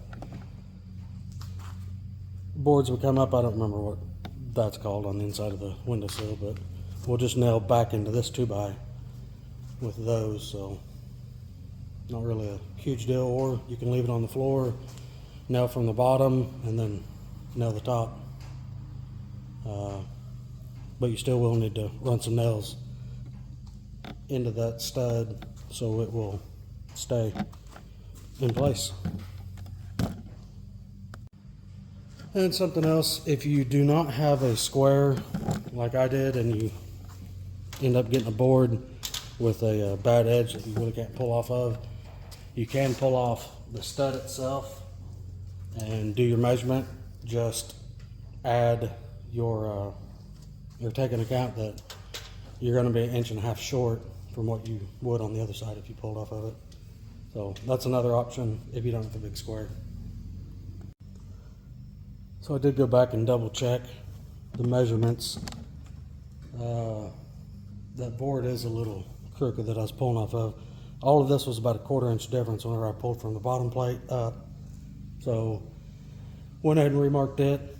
boards would come up, I don't remember what that's called on the inside of the windowsill, but we'll just nail back into this 2-by with those, so not really a huge deal. Or you can leave it on the floor, nail from the bottom, and then nail the top. But you still will need to run some nails into that stud so it will stay in place. And something else, if you do not have a square like I did and you end up getting a board with a bad edge that you really can't pull off of, you can pull off the stud itself and do your measurement. Just add you're taking account that you're going to be 1.5 inches short from what you would on the other side if you pulled off of it. So that's another option if you don't have the big square. So I did go back and double check the measurements. That board is a little crooked that I was pulling off of. All of this was about a 1/4 inch difference whenever I pulled from the bottom plate up. So went ahead and remarked it.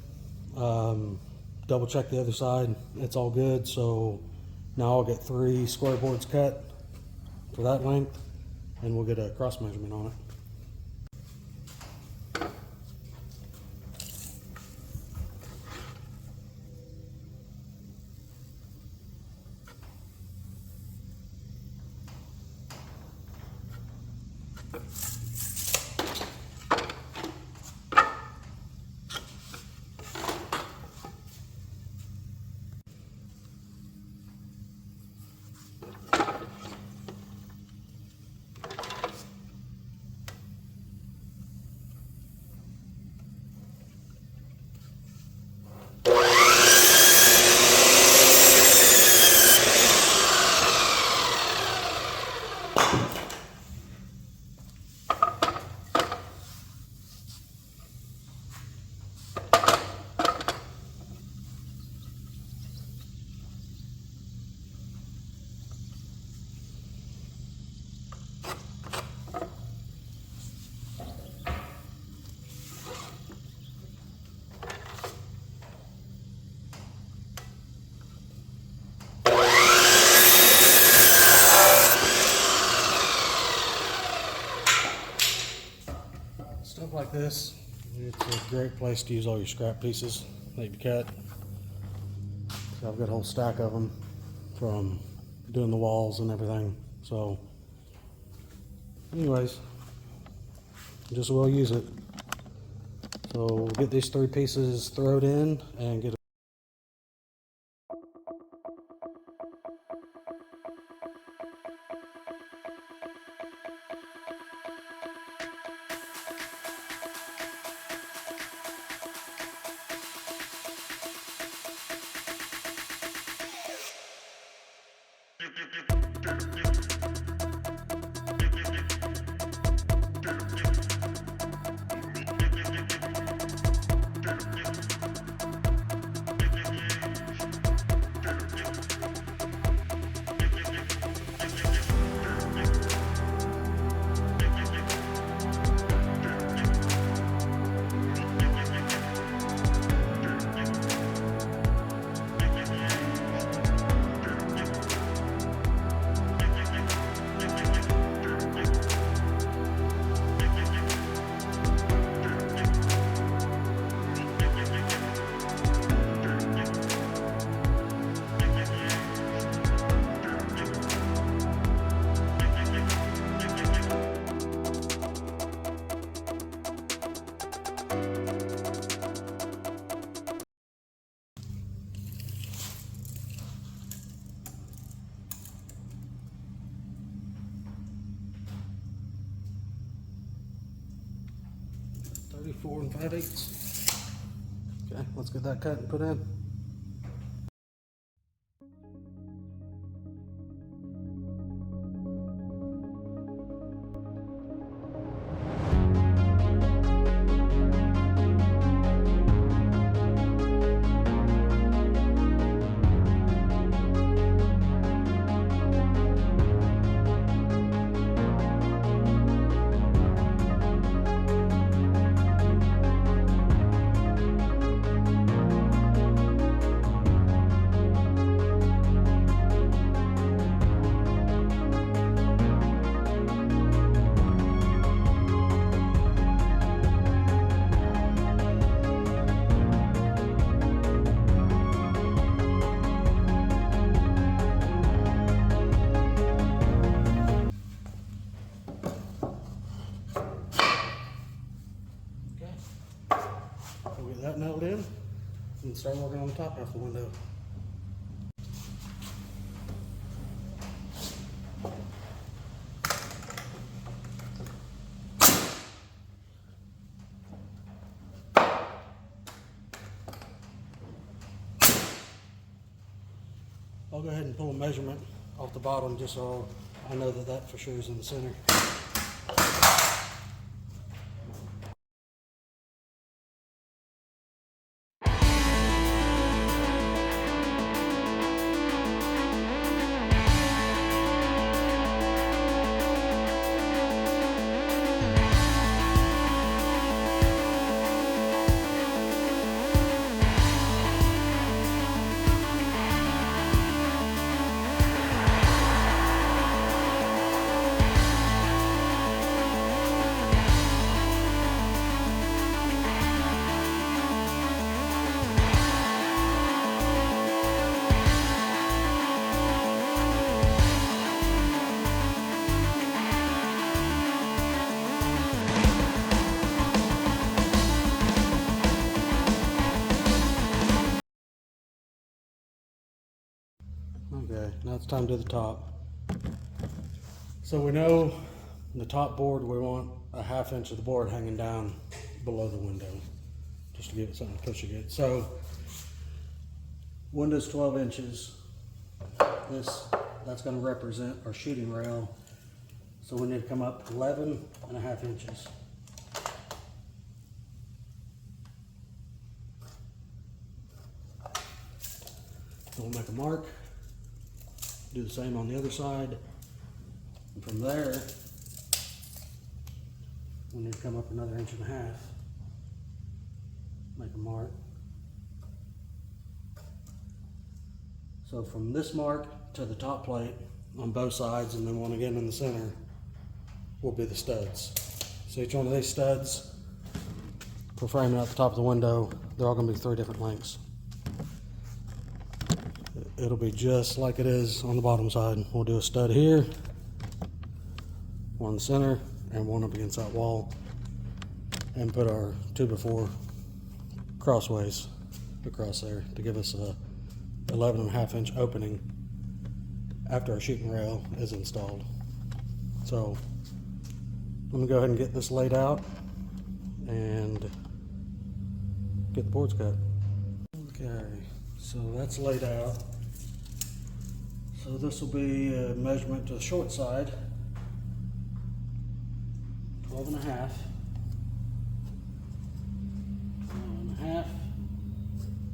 Double checked the other side. It's all good. So now I'll get 3 square boards cut for that length, and we'll get a cross measurement on it. Stuff like this, it's a great place to use all your scrap pieces that you cut. So I've got a whole stack of them from doing the walls and everything. So anyways, just will use it. So we'll get these 3 pieces thrown in and get it 34 5/8. Okay, let's get that cut and put in. We'll get that nailed in and start working on the top half of the window. I'll go ahead and pull a measurement off the bottom just so I know that that for sure is in the center. Okay, now it's time to do the top. So we know the top board, we want a 1/2 inch of the board hanging down below the window, just to give it something to push against. So window's 12 inches. That's going to represent our shooting rail. So we need to come up 11.5 inches. So we'll make a mark. Do the same on the other side. And from there, we need to come up another 1.5 inches. Make a mark. So from this mark to the top plate on both sides, and then one again in the center, will be the studs. So each one of these studs, for framing out the top of the window, they're all going to be 3 different lengths. It'll be just like it is on the bottom side. We'll do a stud here, one in the center, and one up against that wall, and put our 2x4 crossways across there to give us a 11.5 inch opening after our shooting rail is installed. So let me go ahead and get this laid out and get the boards cut. Okay, so that's laid out. So this will be a measurement to the short side, 12.5. 12.5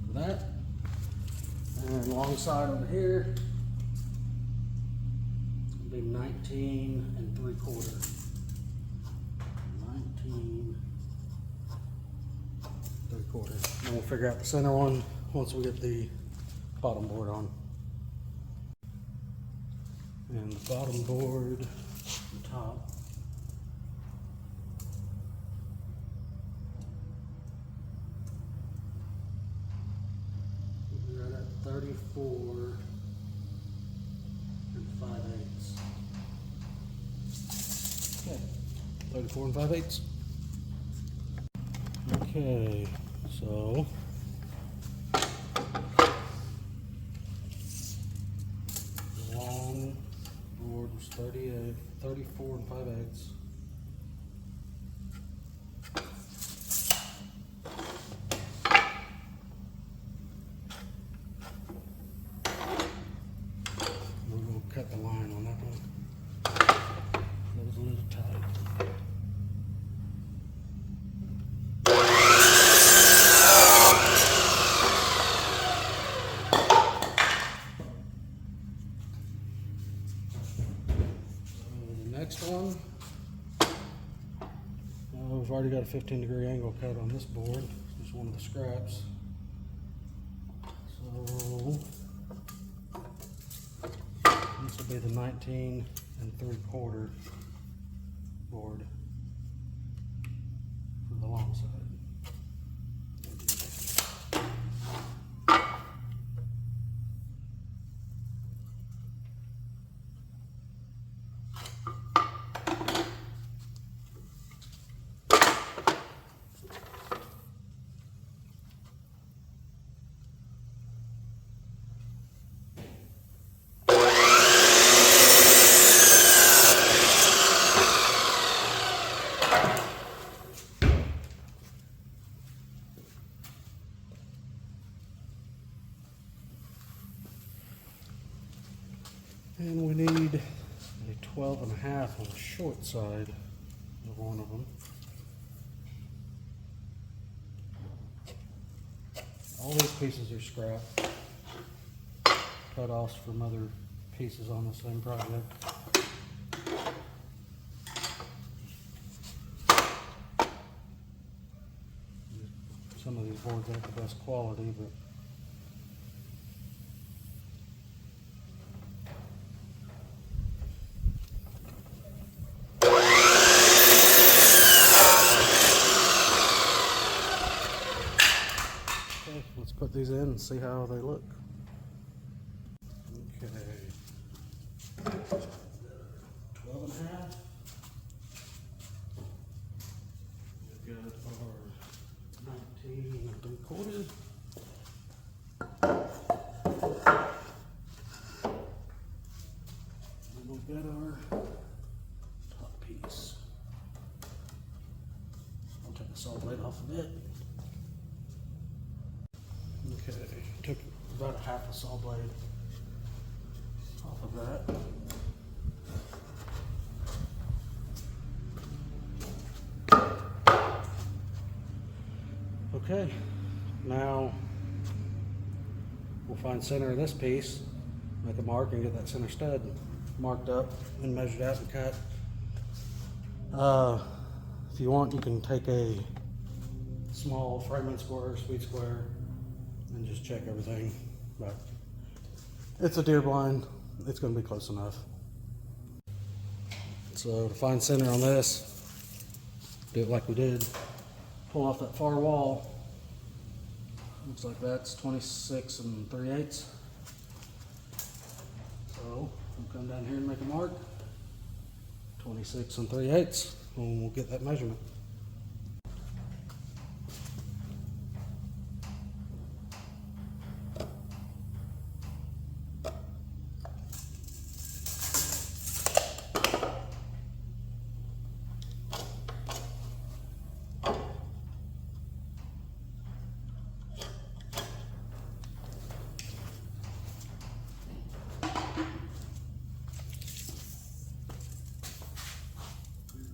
for that. And long side over here, it's going to be 19.75. 19.75. And we'll figure out the center one once we get the bottom board on. And the bottom board, the top, we're right at 34 5/8. Okay, 34 5/8. Okay, so long board was 34 5/8. We're going to cut the line on that one. That was a little tight. Next one, we've already got a 15-degree angle cut on this board. It's one of the scraps. So this will be the 19.75 board for the long side. And we need a 12.5 on the short side of one of them. All these pieces are scrap, cut-offs from other pieces on the same project. Some of these boards aren't the best quality, but okay, let's put these in and see how they look. Okay, 12.5. We've got our 19 3/4. And we've got our top piece. I'll take the saw blade off of it. Okay, took about a half a saw blade off of that. Okay, now we'll find center of this piece, make a mark and get that center stud marked up and measured out and cut. If you want, you can take a small framing square, sweet square, and just check everything, but it's a deer blind, it's going to be close enough. So to find center on this, do it like we did, pull off that far wall. Looks like that's 26 3/8. So we'll come down here and make a mark, 26 3/8, and we'll get that measurement.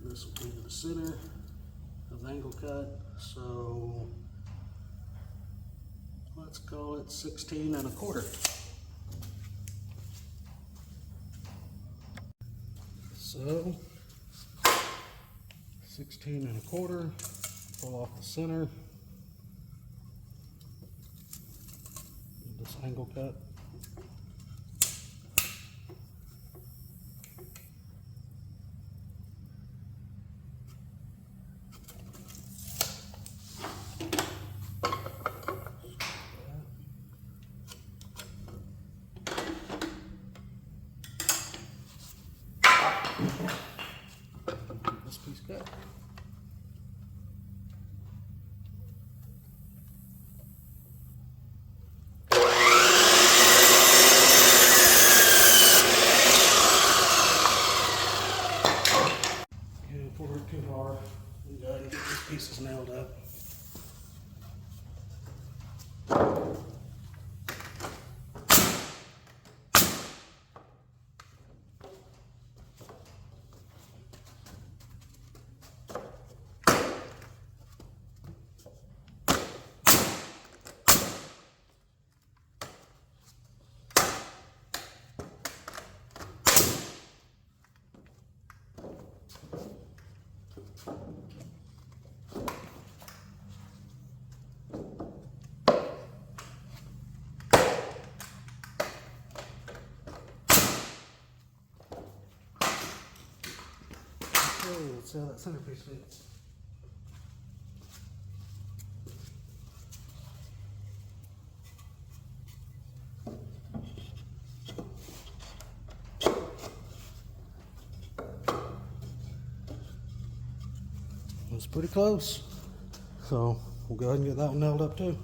This will be the center of the angle cut, so let's call it 16 1/4. So 16 1/4, pull off the center, this angle cut. This piece cut. Okay, pull it too hard and go ahead and get these pieces nailed up. Okay, let's see how that centerpiece fits. It's pretty close, so we'll go ahead and get that one nailed up too.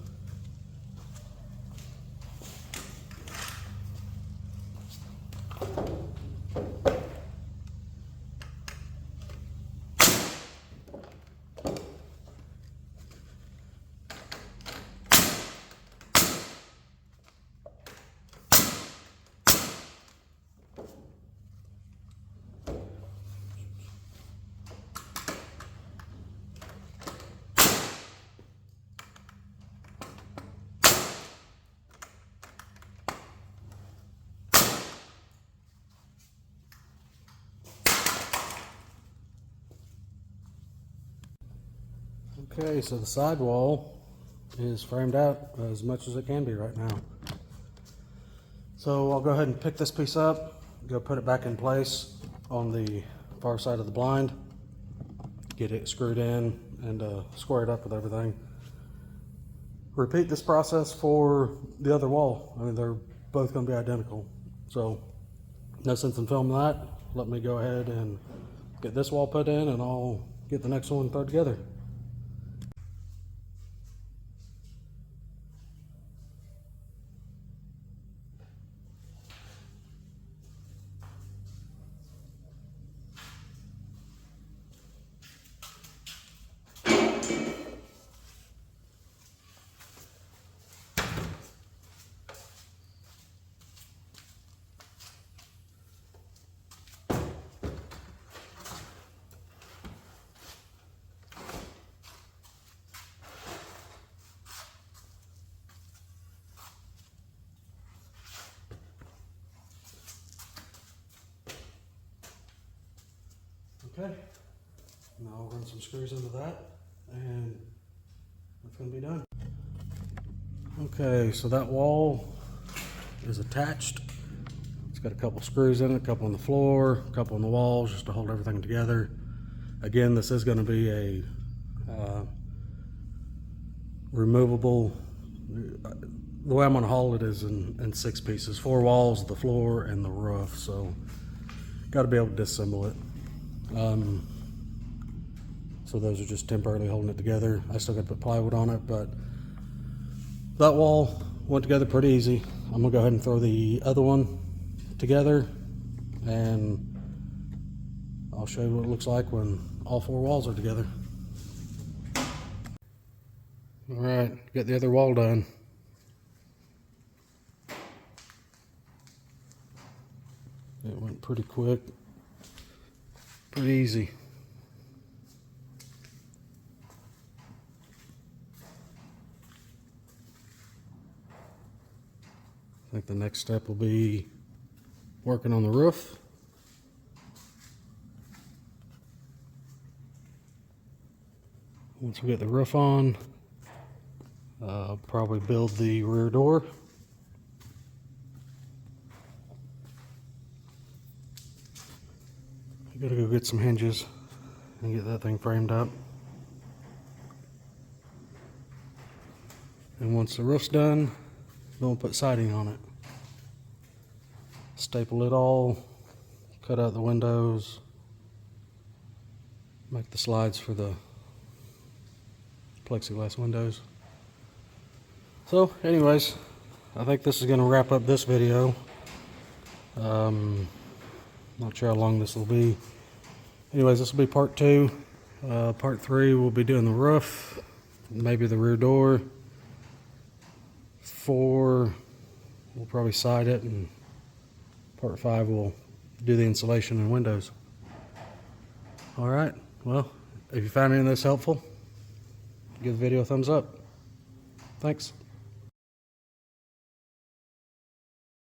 Okay, so the sidewall is framed out as much as it can be right now. So I'll go ahead and pick this piece up, go put it back in place on the far side of the blind, get it screwed in and square it up with everything. Repeat this process for the other wall. I mean, they're both going to be identical. So no sense in filming that. Let me go ahead and get this wall put in and I'll get the next one thrown together. Okay, now I'll run some screws into that and that's going to be done. Okay, so that wall is attached. It's got a couple screws in it, a couple on the floor, a couple on the walls just to hold everything together. Again, this is going to be a removable. The way I'm going to haul it is in 6 pieces, 4 walls, the floor, and the roof. So got to be able to disassemble it. So those are just temporarily holding it together. I still got to put plywood on it, but that wall went together pretty easy. I'm gonna go ahead and throw the other one together and I'll show you what it looks like when all 4 walls are together. All right, got the other wall done. It went pretty quick, pretty easy. I think the next step will be working on the roof. Once we get the roof on, I'll probably build the rear door. I gotta go get some hinges and get that thing framed up. And once the roof's done, we'll put siding on it. Staple it all, cut out the windows, make the slides for the plexiglass windows. So anyways, I think this is going to wrap up this video. Not sure how long this will be. Anyways, this will be part 2. Part 3 we'll be doing the roof, maybe the rear door. 4 we'll probably side it, and part 5 we'll do the insulation and windows. Alright, well, if you found any of this helpful, give the video a thumbs up. Thanks.